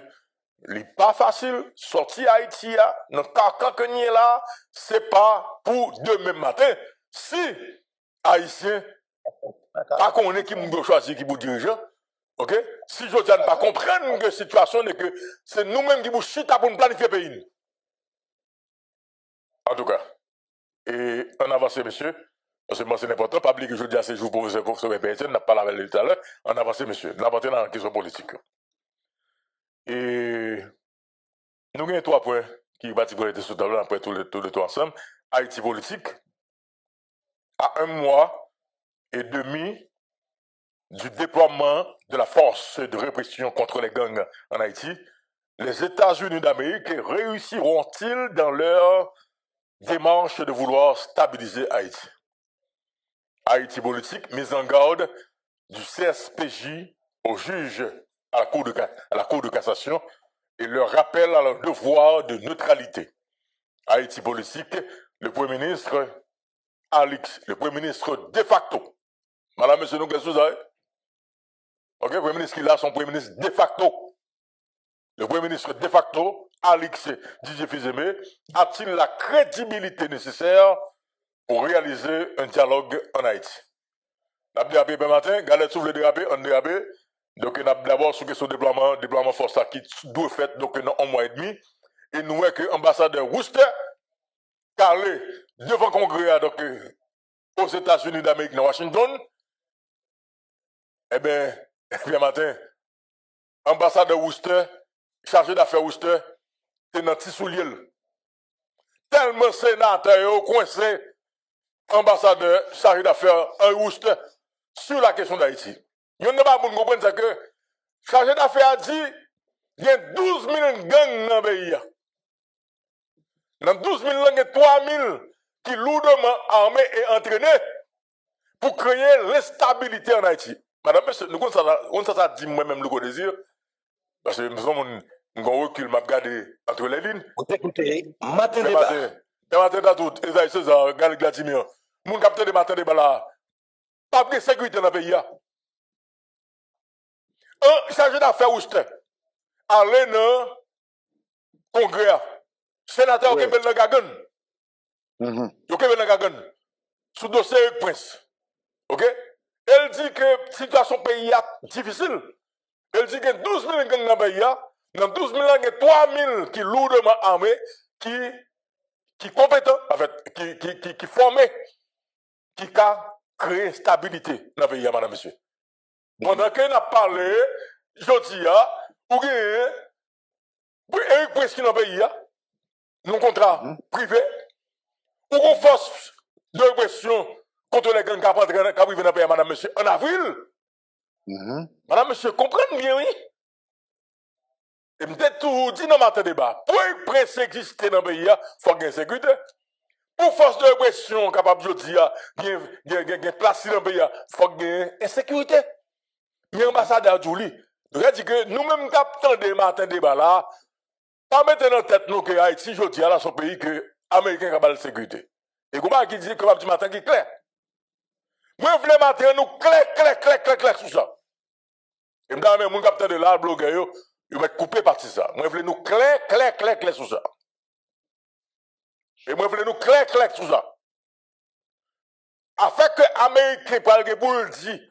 il n'est pas facile. Sortir Haïti, dans le cas que nous là, c'est pas pour demain matin. Si, Haïtien, pas qu'on est qui nous choisir qui vous dirigeant, ok? Si je ne pas comprendre que la situation est que c'est nous-mêmes qui vous chita pour nous planifier le pays. En tout cas. Et en avance, monsieur, parce que moi c'est important, pas oublier que je dis à ces jours professeur PSN, n'a pas la valeur tout à l'heure, en avance, monsieur, l'apporter dans la question politique. Et nous avons 3 points qui vont être sous table après tous les trois ensemble. Haïti politique, à 1 mois et demi du déploiement de la force de répression contre les gangs en Haïti, les États-Unis d'Amérique réussiront-ils dans leur démarche de vouloir stabiliser Haïti? Haïti politique, mise en garde du CSPJ au juge à la Cour de cassation et leur rappel à leur devoir de neutralité. Haïti politique, le Premier ministre Alix, le Premier ministre de facto. Madame, monsieur, nous, qu'est-ce que vous avez? Ok, le Premier ministre qui a son Premier ministre de facto. Le Premier ministre de facto, Alix Didier Fils-Aimé, a-t-il la crédibilité nécessaire pour réaliser un dialogue en Haïti? Nous avons dérapé ce matin, Galette souffle dérapé, on dérapé. Donc, nous avons d'abord sur question déploiement force qui doit faire donc dans 1 mois et demi. Et nous voyons que l'ambassadeur Worcester, calé devant le Congrès donc, aux États-Unis d'Amérique, dans Washington, eh bien, matin, ambassadeur Worcester, chargé d'affaires Worcester, c'est dans petit soulier. Tellement sénateur coincé, ambassadeur chargé d'affaires en Worcester sur la question d'Haïti. Il n'y a pas de comprendre ça que chargé d'affaires a dit il y a 12 000 gangs dans le pays. Dans 12 000 gangs, il y a 3 000 qui lourdement armés et entraînés pour créer l'instabilité en Haïti. Madame, monsieur, nous avons ça dit moi-même le désir. Parce que nous avons un recul, m'a regardé entre les lignes. Écoutez, matin débat. Des matins d'atout, Esaïe César, Gal Glatimir. Moun capteur des matins de bala. Pas de sécurité dans le pays. Un chargé d'affaires où j'étais. Allez dans le congrès. Sénateur qui est dans Gagan. Qui est dans Gagan. Sous dossier Prince. Ok? Elle dit que la situation pays est difficile. Elle dit que 12 000 gangs dans le pays. Dans 12 000, il y a 3 000 qui lourdement armés, qui compétents, en fait, qui formés, qui créent stabilité dans le pays, madame, monsieur. Pendant qu'on a parlé, je dis, ou bien, Eric Prince qui dans le pays, non contrat privé, ou qu'on force de répression contre les gangs qui arrivent dans le pays, madame, monsieur, en avril. Madame, monsieur, comprenez bien, oui? Et peut-être tout dit dans notre débat, pour Eric Prince exister dans le pays, il faut qu'il y ait sécurité. Pour force de répression capable de dire, bien placé dans le pays, il faut qu'il y ait insécurité. Mais l'ambassadeur Julie, nous a dit que nous-mêmes captons des matins débat là, pas mettre dans tête nous que Haïti, je dis à son pays que les Américains ont la sécurité. Et comment qui dit que le matin qui est clair? Moi, je voulais matin nous clair sur ça. Et maintenant, même, mon capteur de là, blogueur, il va couper partie ça. Moi, je voulais nous clair sur ça. Et moi, je voulais nous clair sur ça. Afin que les Américains parlent pour le dire,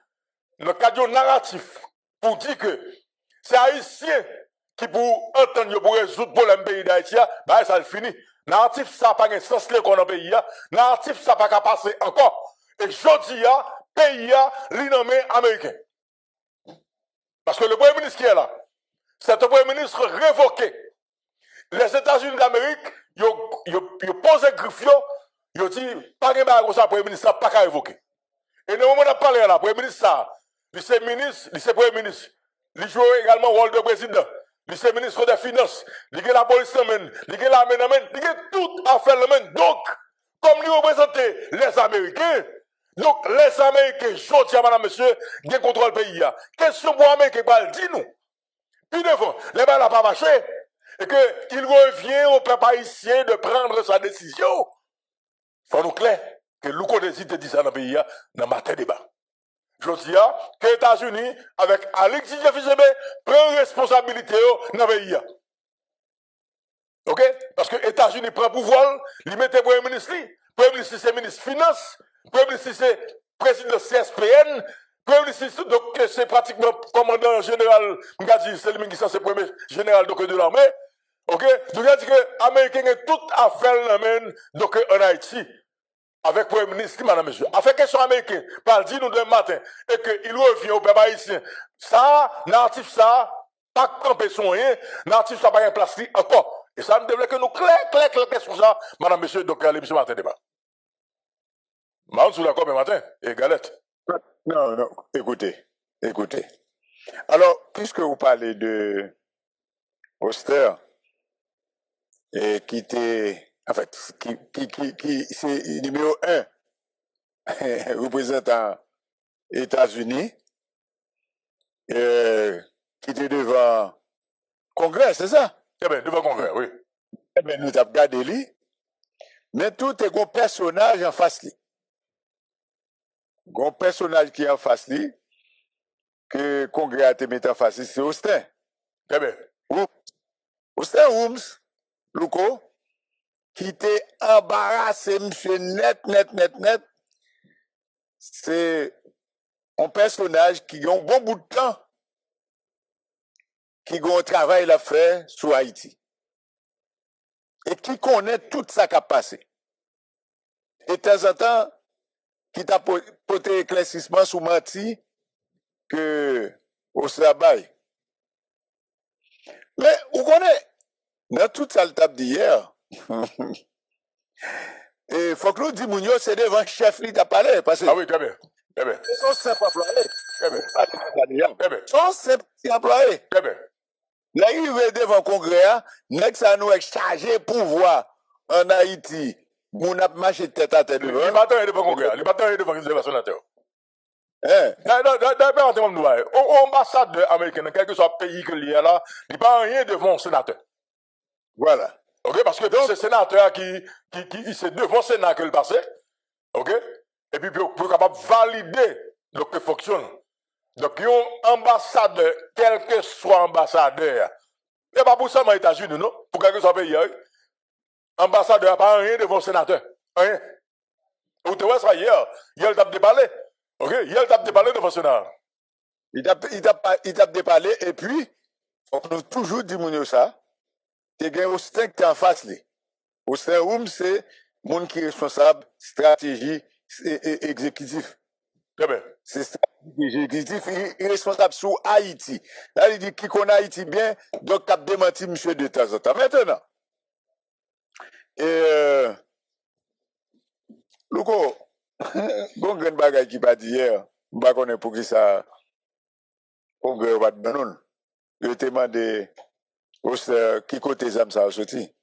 dans le cadre narratif, pour dire que c'est Haïtien qui pour entendre, pour résoudre le problème pays d'Haïti, bah, ça le finit. Narratif, ça n'a pas de sens qu'on a pays. Narratif, ça n'a pas passer encore. Et je dis, pays, l'innommé américain. Parce que le premier ministre qui est là, c'est un premier ministre révoqué. Les États-Unis d'Amérique, ils posent un griffio, ils disent, pas de bagarre comme ça, le premier ministre, pas qu'à révoquer. Et dans le moment où on a parlé là, le premier ministre, ça, il est ministre, il est premier ministre. Il joue également le rôle de président. Il est ministre des Finances. Il est la police, il est l'armée, il est tout à faire le même. Donc, comme nous représentons les Américains, donc les Américains, je dis à madame, monsieur, ils contrôlent le pays. Question pour les Américains, dis-nous. Puis devant, les balles n'ont pas marché. Et qu'il revient au peuple haïtien de prendre sa décision. Il faut nous clair que l'ouko décide de dire ça dans le pays, dans ma tête débat. Je dis que les États-Unis, avec Alexis Jeffisebe, prennent responsabilité dans le pays. Ok? Parce que les États-Unis prennent pouvoir, ils mettent le Premier ministre. Le Premier ministre, c'est le ministre des Finances. Le Premier ministre, c'est le président de CSPN. Le Premier ministre, donc, c'est pratiquement le commandant général, c'est le ministre, c'est le premier général de l'armée. Ok? Donc, il dit que les Américains ont tout à faire donc, en Haïti. Avec le Premier ministre, madame, monsieur. Afin que soit américain, par dire nous demain matin, et qu'il revient au peuple haïtien. Ça, narratif, ça, pas camper son rien, narratif, ça, pas un place encore. Et ça, nous devons que nous clair sur ça, madame, monsieur, donc, l'émission matin débat. Madame, vous d'accord, matin, et galette. Non, écoutez. Alors, puisque vous parlez de Oster, et qui était, en fait, qui c'est numéro 1 représentant États-Unis, qui était devant Congrès, c'est ça? Eh bien, devant Congrès, oui. Eh bien, nous avons regardé lui, mais tout est un personnage en face lui. Un personnage qui est en face lui, que Congrès a été mis en face, c'est Austin. Eh bien. Austin Holmes, Louko, qui était embarrassé, monsieur, net. C'est un personnage qui a un bon bout de temps, qui a un travail à faire sur Haïti. Et qui connaît tout ça qui a passé. Et de temps en temps, qui t'a porté éclaircissement sur menti que au travail. Mais, vous connaissez, dans toute ça, le table d'hier, et faut que nous disions, Mounio, c'est devant le chef qui t'a parlé. Parce que Ah oui, très bien. son simple employé. Très bien. Son simple employé. Très bien. Là, il va devant le Congrès, next ça nous est chargé pouvoir en Haïti. Mon a marché tête à tête. Les bâtons est devant le Congrès. Les bâtons est devant le sénateur. L'ambassade américaine, quel que soit le pays qu'il y a là, il n'y a pas rien devant le sénateur. Voilà. OK, parce que c'est sénateur qui c'est devant Sénat que le passé. OK? Et puis pour capable valider donc que fonctionne. Donc un ambassadeur, quel que soit ambassadeur, et pas pour ça aux États-Unis non, pour quel que soit pays, ambassadeur n'a pas rien devant sénateur. Rien. Vous te voyez ça hier, il tape des palais. OK? Il tape des palais devant Sénat. Il tape des palais et puis on nous toujours dit mon ça. Tu as Austin qui est en face. Austin Room, c'est le monde qui est responsable, stratégie et exécutif. Très bien. C'est stratégie exécutif, il est responsable sur Haïti. Là, il dit qu'il connaît Haïti bien, donc il a démenti monsieur de temps en temps. Maintenant, Louko, bon, grand bagay qui pas dit hier, je ne sais pas pour qui ça, congrès va de banon. Je te demande, qui côté zam ça a sorti?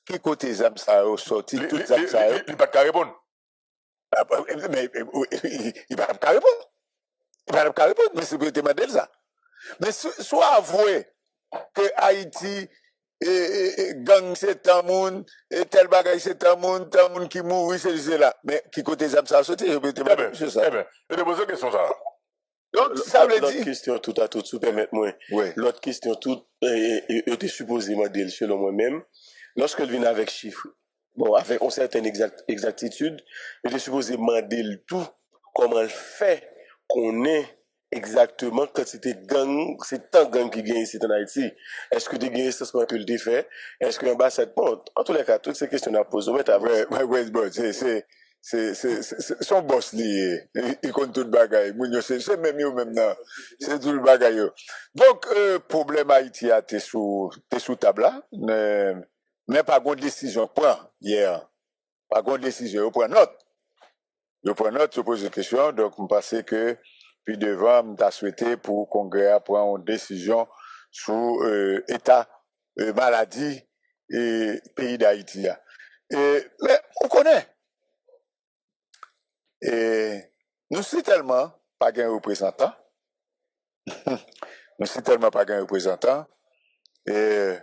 Qui côté zam ça a sorti? Tout zam ça a sorti? Il n'a pas de répondre. Mais il va pas répondre. Il va pas répondre, mais c'est pour te demander ça. Mais soit avoué que Haïti, gang c'est un monde, et tel bagay c'est un monde qui mourit, c'est là. Mais qui côté zam ça a sorti? Je peux te demander ça. Eh bien, je te pose une question ça. Donc, ça veut dire. L'autre question tout à tout, si vous permettez-moi. Oui. L'autre question tout, était supposément d'elle, selon moi-même. Lorsque elle vient avec chiffres, bon, avec une certaine exactitude, elle est supposé demander tout, comment elle fait qu'on est exactement quand c'était gang, c'est un gang qui gagne ici en Haïti. Est-ce que des gagnants, c'est ce qu'on peut le faire? Est-ce que l'ambassade, bon, en tous les cas, toutes ces questions à poser, bon, c'est son boss lié. Il compte tout le bagaille. C'est même yo même là. C'est tout le bagaille. Donc, problème Haïti a été sous table là. Mais pas de décision. Point. Hier. Pas de décision. On prend note. On prend note, je pose une question. Donc, je pense que, puis devant, je t'ai souhaité pour Congrès prendre une décision sur état, maladie et pays d'Haïti. Mais on connaît. Et nous sommes tellement pas un représentant. Nous sommes tellement pas un représentant. Et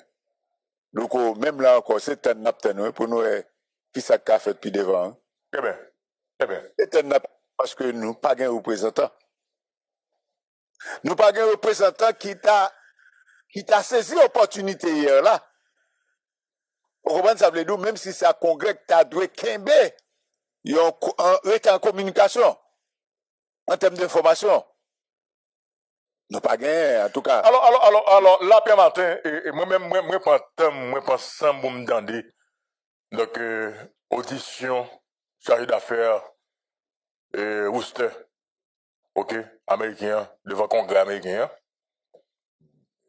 donc, même là encore, c'est un napten pour nous, qui ça qu'a fait depuis devant. Très bien. Très bien. C'est un napten parce que nous pas un représentant. Nous pas un représentant qui t'a saisi l'opportunité hier là. Vous comprenez ça veut dire, même si c'est un congrès qui t'a doué Kembe. Ils ont été en communication, en termes d'information. Nous pas gagné, en tout cas. Alors, là, Pierre Martin, et moi-même, moi, pense sans me demander. Donc, audition, chargé d'affaires, Worcester, OK, américain, devant le Congrès américain.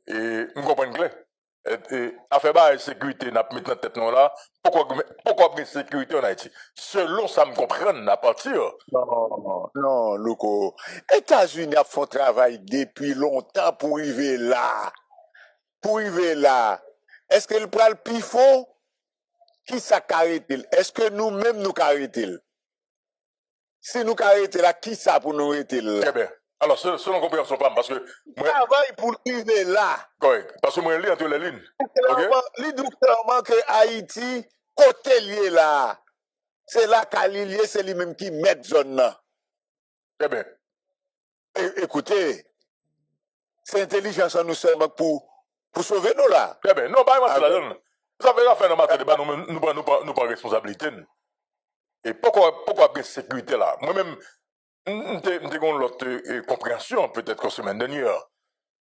Et, nous comprenons clair. Affaire de sécurité, n'a pas maintenant tête là. Pourquoi de sécurité en Haïti? Selon ça me comprendre, à partir. Non, Louko. États-Unis a fait un travail depuis longtemps pour arriver là. Est-ce que le pral pifon? Qui ça carré-il? Est-ce que nous-mêmes nous carré-il? Si nous carré-il là, qui ça pour nous arrêter là? Très bien. Alors, selon compréhension, parce que. Travail pour arriver là. Correct. Parce que moi, je lis entre les lignes. Il dit clairement que Haïti, côté lié là, c'est là qu'Ali lié, c'est lui-même qui met zone là. Très bien. Écoutez, c'est intelligence nous seulement pour sauver nous là. Très bien. Non, pas moi, c'est la donne. Ça fait la fin de matin débat, nous pas responsabilité. Et pourquoi de sécurité là? Moi-même, j'ai l'autre compréhension, peut-être qu'en semaine dernière.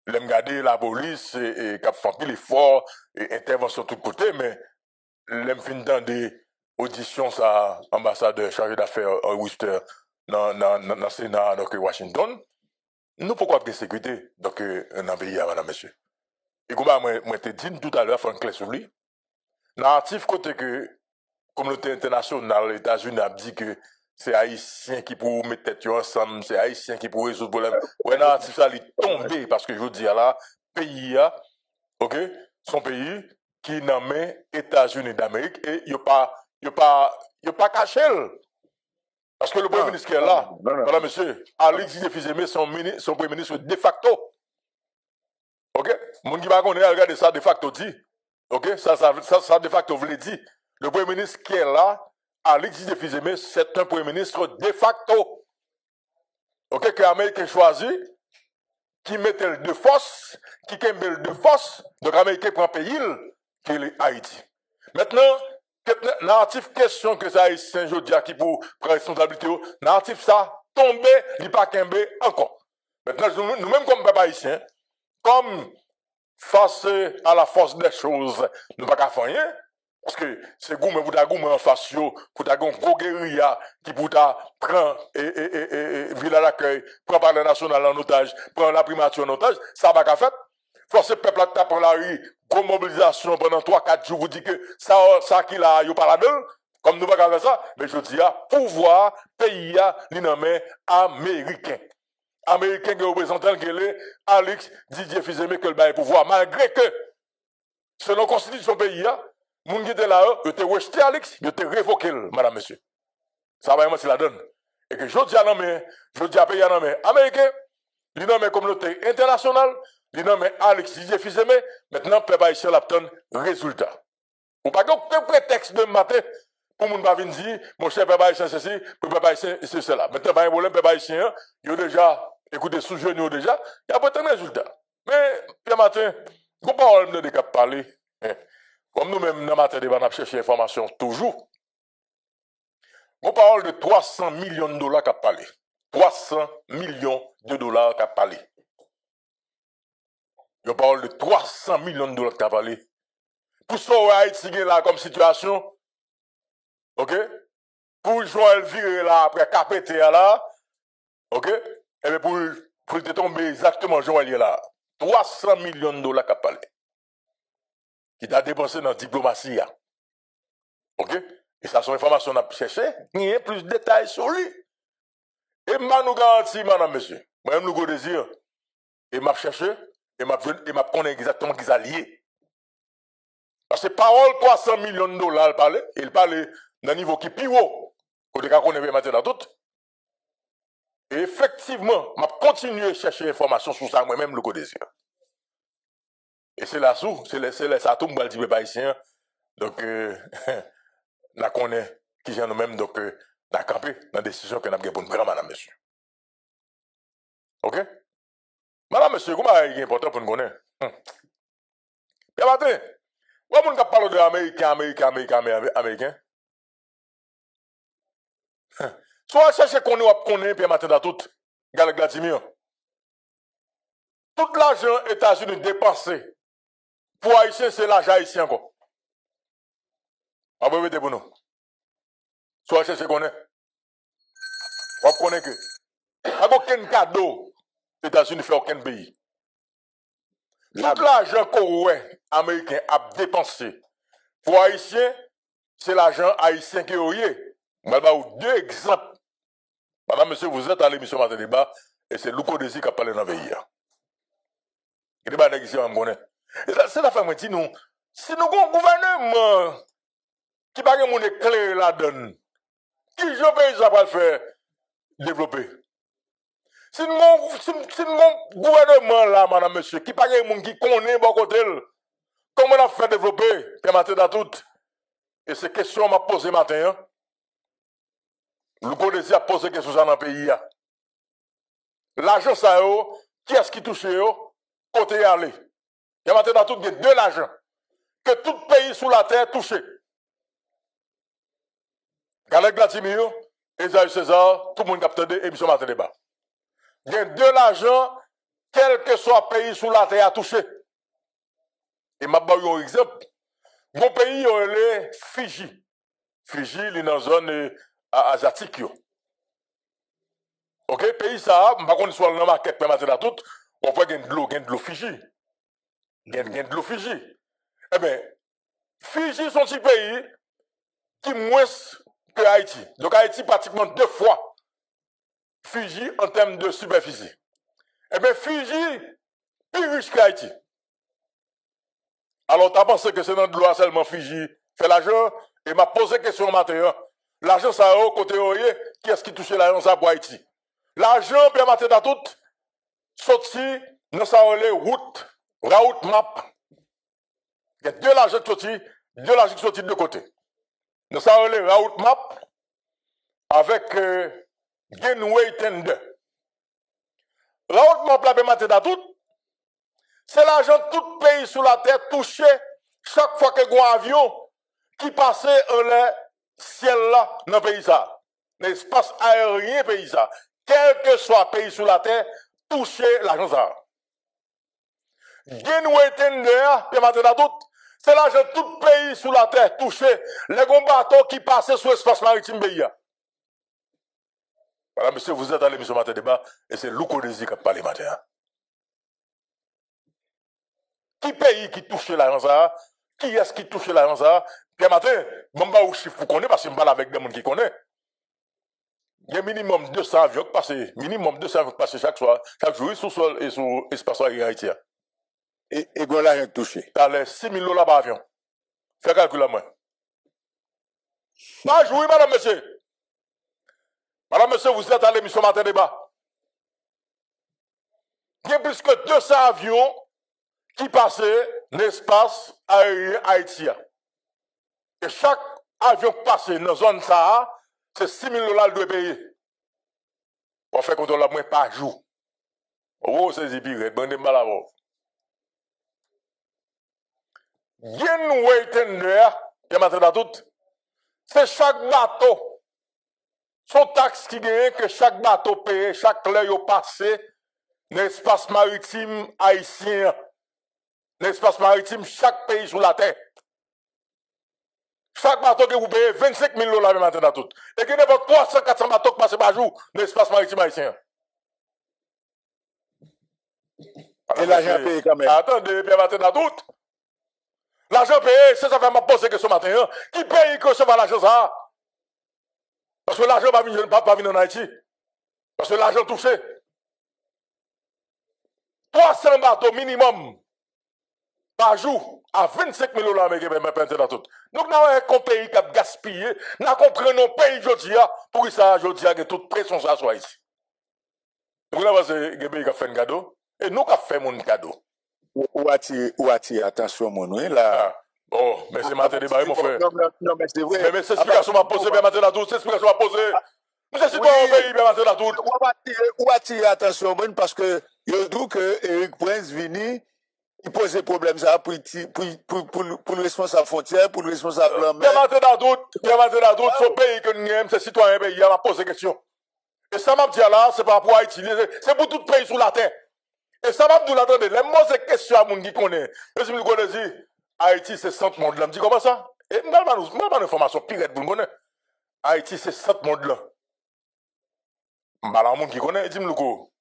L'aime garder la police et cap fait l'effort et intervention de tous côtés, mais l'aime fin dans des auditions ça ambassadeur chargé d'affaires à Worcester dans le Sénat donc Washington. Nous pourquoi de sécurité donc dans le pays madame monsieur. Et comme moi te dit tout à l'heure faut un clair sur lui. Narratif côté que communauté internationale les États-Unis a dit que c'est haïtien qui pour mettre tête ensemble, c'est haïtien qui pour résoudre le problème. Ouais, narratif ça il tombé parce que je vous dis là, pays OK, son pays qui nomme États-Unis d'Amérique et il pas caché. Parce que le premier ministre qui est là, voilà monsieur, Alexis Defizeme, son premier ministre de facto. OK, mon qui va connaître regarder ça de facto dit Ok, ça de facto, vous l'avez dit. Le Premier ministre qui est là, Alix Didier Fils-Aimé, c'est un Premier ministre de facto. Ok, que l'Amérique choisit, qui met le de force, qui kembe le de force, donc l'Amérique prend pays, qui est Haïti. Maintenant, narratif question que ça Haïtien Jodia qui pour prendre responsabilité, narratif ça, tomber, il n'est pas kembe encore. Maintenant, nous-mêmes comme peuple haïtien, comme face à la force des choses, nous ne pouvons pas faire rien. Parce que c'est gourmet pour ta gourmet en face, pour ta gros guérilla qui pour ta prend ville à l'accueil, prend par le national en otage, prend la primature en otage, ça va qu'à faire. Force peuple à taper la rue, gros mobilisation pendant 3-4 jours, vous dites que ça qui là, il pas la donne. Comme nous ne pouvons pas faire ça, mais je dis, pouvoir, pays, l'inamé américain. Américain qui représente Alix Didier Fils-Aimé que le bail pouvoir, malgré que, selon la constitution pays, moun qui était là, il était rejeté Alix, il était révoqué, madame, monsieur. Ça va vraiment, c'est la donne. Et que je dis à l'homme, je dis à pays à l'homme américain, il nomme communauté internationale, il nomme Alix Didier Fils-Aimé, maintenant, peuple haïtien l'obtient résultat. Ou pas aucun prétexte de matin pour moun pas venir dire, mon cher peuple haïtien, ceci, pour peuple haïtien, c'est cela. Maintenant, pas un problème, peuple haïtien, il y a déjà, écoutez, sous-jeunes déjà, il y a pas de résultat. Mais, le matin, vous parlez de cap parler, comme nous-mêmes, dans le matin, nous avons cherché l'information toujours. On parle de 300 millions de dollars qu'a parlé. 300 millions de dollars qu'a parlé. On parle de 300 millions de dollars qu'a parlé. Pour ça, Haïti là comme situation, ok? Pour Joël virer là après KPT là, ok? Et bien pour te tomber exactement Joël là. 300 millions de dollars qu'a parlé. Qui t'a dépensé dans la diplomatie. Ok? Et ça, son information qu'on a cherché, il y a plus de détails sur lui. Et m'a nous garanti, madame, monsieur, moi-même, nous désir, et m'a cherché, et m'a connaît exactement qui est lié. Parce que parole 300 millions de dollars, il parlait d'un niveau qui est plus haut, côté qu'on est maintenant tout. Et effectivement, m'a continué à chercher l'information sur ça, moi-même, le désir. Et c'est là-sous, c'est là tout, moi, je dis, haïtien, donc, la connaît, qui vient nous-mêmes, donc, la camper dans la décision que nous avons pour nous prendre, madame, monsieur. Ok? Madame, monsieur, comment est-ce important pour nous connaître? Bien, matin, où est-ce qu'on parle de Américain? Soit chercher qu'on connaît, puis matin, dans tout, Vladimir. Tout l'argent États-Unis dépensé pour Haïtiens, c'est l'argent haïtien, quoi. Ah, vous mettez pour nous. Soit chercher qu'on est. On connaît que. Avec aucun cadeau, les États-Unis ne font aucun pays. Tout l'argent qu'aurait américain a dépensé pour Haïtiens, c'est l'argent haïtien qui est au yé. Je vais vous deux exemples. Madame, monsieur, vous êtes à l'émission Matin Débat et c'est Louko Desi qui a parlé dans le pays. Il n'y a pas de question à me connaître. C'est la femme qui dit nous. Si nous avons un gouvernement qui n'a pas de clé là-dedans, qui je pays ça va le faire développer? Si nous avons un gouvernement là, madame, monsieur, qui n'a pas de monde qui connaît bon côté, comment on a fait développer, puis matin dans tout? Et ces questions m'a posé matin. Le Codesi a posé question dans le pays. L'argent, ça, qui est-ce qui touche, côté aller? Il y a matin dans tout, il y a de l'argent. Que tout pays sous la terre touche. Galek Vladimir, Esaïe César, tout le monde capte des émissions Matin Débat. Il y a de l'argent, quel que soit le pays sous la terre à toucher. Et je vais vous donner un exemple. Mon pays, il est Fiji. Fiji, il est dans la zone asiatique. Ok, pays ça, je ne sais pas si soit dans la marque, mais maintenant tout, on peut gagner de l'eau Fiji. Gagner de l'eau Fiji. Eh bien, Fiji sont un petit pays qui est moins que Haïti. Donc Haïti pratiquement 2 fois Fiji en termes de superficie. Eh bien, Fiji plus riche que Haïti. Alors, tu as pensé que c'est dans de l'eau seulement Fiji fait l'argent, et m'a posé question matin. L'argent, ça a côté qui est-ce qui touche l'argent, ça pour Haïti? L'argent, bien matin dans tout, sorti, dans sa route map. Il y a deux l'argent qui sortent de côté. Nous avons les route map avec Genway Tender. Route map la permet tout. C'est l'argent de tout pays sur la terre touché chaque fois que un avion qui passait en le ciel là dans le pays ça. L'espace aérien pays ça. Quel que soit pays sur la terre, touché l'argent ça. Genway Tender, permet tout. C'est l'argent de tout pays sur la terre touché. Les gros bateaux qui passaient sur l'espace maritime pays. Voilà, monsieur, vous êtes à l'émission Matin Débat et c'est Louko Désir qui a parlé matin. Qui pays qui touche l'argent ça? Qui est-ce qui touche l'argent ça? Puis matin, je ne sais pas où chiffre vous connaissez parce que je parle avec des gens qui connaissent. Il y a minimum 200 avions qui passent, chaque jour sur le sol et sur l'espace aérien haïtien. Et qu'on l'a rien touché. T'as les 6 000 $ par avion. Fais calcul à moi. Pas jouer, madame, monsieur. Madame, monsieur, vous êtes à l'émission Matin Débat. Il y a plus que 200 avions qui passaient l'espace aérien haïtien. Et chaque avion qui passe dans la zone ça, c'est 6 000 $ de payer. Pour faire contrôle la moins par jour. Oh, c'est zipiré, bon, mal à vous. Genway Tender, c'est chaque bateau. Son taxe qui gagne que chaque bateau paye, chaque heure passé dans l'espace maritime haïtien. L'espace maritime, chaque pays sur la terre. Chaque bateau que vous payez 25 000 $ maintenant tout. Et qu'il n'y a pas 300-400 bateaux qui passent par jour dans l'espace maritime haïtien. Et l'argent payé quand même. Attendez, bien maintenant tout. L'argent payé, c'est ça que m'a posé que ce matin. Hein. Qui paye que ce va l'argent ça? Parce que l'argent va venir en Haïti. Parce que l'argent touché. 300 bateaux minimum par jour à 25 000 $ américains, tout. Donc, nous avons un pays qui a gaspillé. Nous comprenons un pays aujourd'hui pour ça, aujourd'hui, que toute pression soit ici. Donc, là, c'est un pays qui a fait un cadeau. Et nous, qui avons fait un cadeau. Ou attire attention, mon oui, là. Ah, bon, mais c'est Matin Débat, mon frère. Non, mais c'est vrai. Mais c'est explication m'a posée, bien Matin Débat, c'est explication m'a posée. Nous sommes citoyens au pays, bien Matin Débat. Ou attire attention, mon, parce que je trouve que Eric Prince vini, il pose des problèmes ça pour le responsable frontière, pour le responsable bien Matin Débat, ce pays que nous aimons, c'est citoyen pays, il m'a posé question. Et ça m'a dit là, c'est pas pour Haïti, c'est pour tout pays sur la terre. Et ça m'a dit là, attendez, les mots et questions à mon qui connaît. Je me connais, Haïti, c'est centre monde là. Je me dis comment ça? Et je n'ai pas d'information pire pour me connaître. Haïti, c'est centre monde là. Je ne monde qui connaît, dis-moi le coup.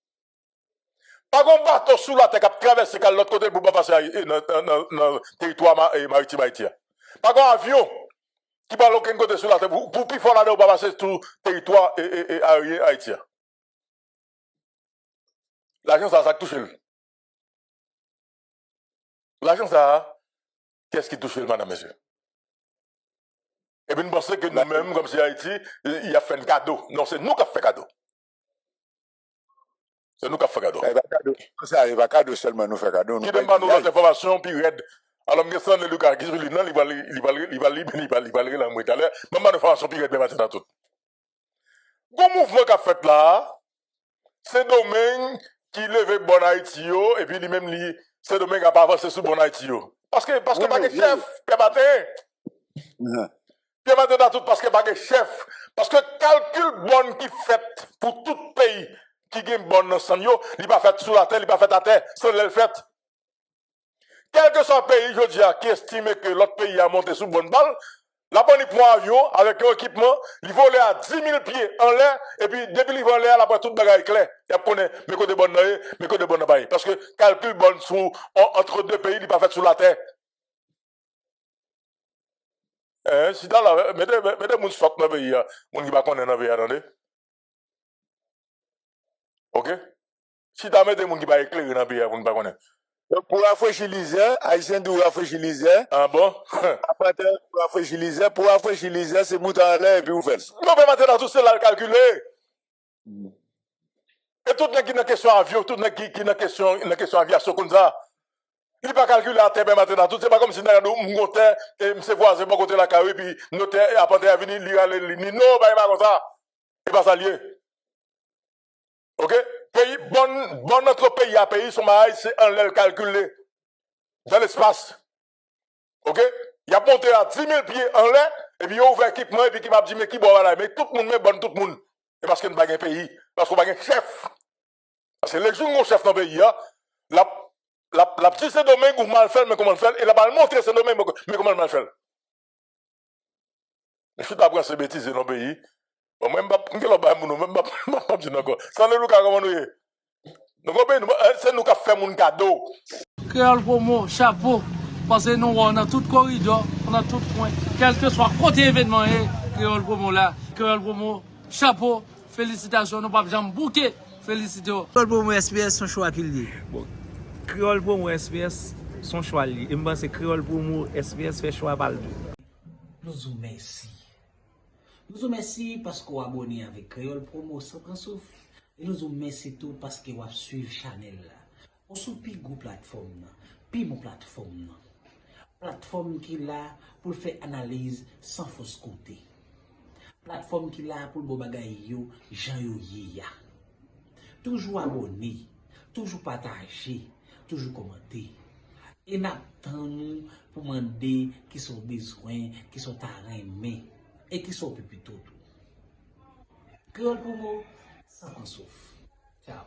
Pas qu'on bateau sous la terre qui traverse de l'autre côté pour ne pas passer dans le territoire maritime haïtien. Pas qu'on avion qui parle aucun côté sur la terre pour plus fort là-dedans pour passer tout le territoire aérien haïtien. L'argent, ça touche le. L'argent, ça, qu'est-ce qui touche le, madame, monsieur? Et puis, nous pensons que nous-mêmes, comme si Haïti, il a fait un cadeau. Non, c'est nous qui avons fait cadeau. C'est nous qui avons fait cadeau. Ça arrive à cadeau seulement, nous fait cadeau. Qui donne pas nos autres informations, puis raide. Alors, je suis le Lucas, qui est il va lire la moitié à l'heure. Même pas d'informations, puis raide, mais maintenant tout. Le mouvement qu'a fait là, c'est domaine qui lève bon Haïti, et puis lui-même, c'est domaine qui n'a pas avancé sur bon Haïti. Parce que pas de chef, Pierre Matin. Pierre Matin tout, parce que pas de chef. Parce que calcul bon qui fait pour tout pays qui gagne bon dans son yo, il pas fait sous la terre, il pas fait à terre, c'est le fait. Quel que soit le pays, je dis, qui estime que l'autre pays a monté sous bonne balle, la bonne prend un avion avec un équipement, il vole à 10 000 pieds en l'air, et puis depuis il vole en l'air, après tout bagaille clair. Il a connaît mes côtés bonnes mes côtés bonnes bail. Parce que calcul bon entre deux pays, il pas fait sous la terre. Si dans la, mettez mon stock dans le pays, mon qui va connaître dans le pays, attendez. Ok? Si t'as mis mon qui va éclairer dans le pays, vous ne pas connaître. Donc, pour rafraîchir Haïtien doit rafraîchir. Ah bon? Après, pour rafraîchir, c'est mouton en l'air et puis vous faites. Non, mais maintenant, tout cela calculé. Et tout n'est qu'une question avion, tout n'est qu'une question aviation comme ça. Il pas calculer à terre maintenant tout c'est pas comme si nous monter et monsieur voisin bon côté la carré puis notaire après à venir lire les non pas comme ça. Et pas ça lié. OK? Pays bon notre pays à pays son mariage c'est en l'air calculé dans l'espace. OK? Il a monté à 10 000 pieds en l'air et puis il a ouvert équipement et puis il m'a dit mais qui bon là mais tout le monde mais bon tout le monde. Et parce qu'il n'y a pas de pays parce qu'on n'a pas de chef. Parce que les gens qui ont chef dans le pays la petite c'est domaine où mal fait mais comment le faire et la balle montrer c'est domaine mais comment le mal faire. Je suis pas ces bêtises dans le pays. Bon même pas même pas dire encore. Ça ne nous comment nous est. Donc c'est nous qui fait mon cadeau. Créole promo, chapeau, parce que nous, on a tout corridor, on a tout point, quel que soit côté événement, Créole promo là, Créole promo, chapeau, félicitations, nous pas jamais bouquet, félicitations. Créole pour moi SPS son choix qu'il dit. Bon, Créole pour moi SPS son choix li. Et moi c'est Créole pour moi SPS fait choix baldo. Nous vous remercions. Nous vous remercions parce que vous abonnez avec Créole Promo sans prendre souffle. Et nous vous remercions tout parce que vous suivez Chanel là. On sous pi gros plateforme là, pi mon plateforme là. Plateforme qui là pour faire analyse sans fausse côté. Plateforme qui là pour bo bagay yo, jan yo ya. Toujours abonné, toujours partager, toujours commenter. Et n'attendons pour demander qui sont besoins, qui sont aimés et qui sont plus tout. Créole pour moi, sans qu'on souffre. Ciao.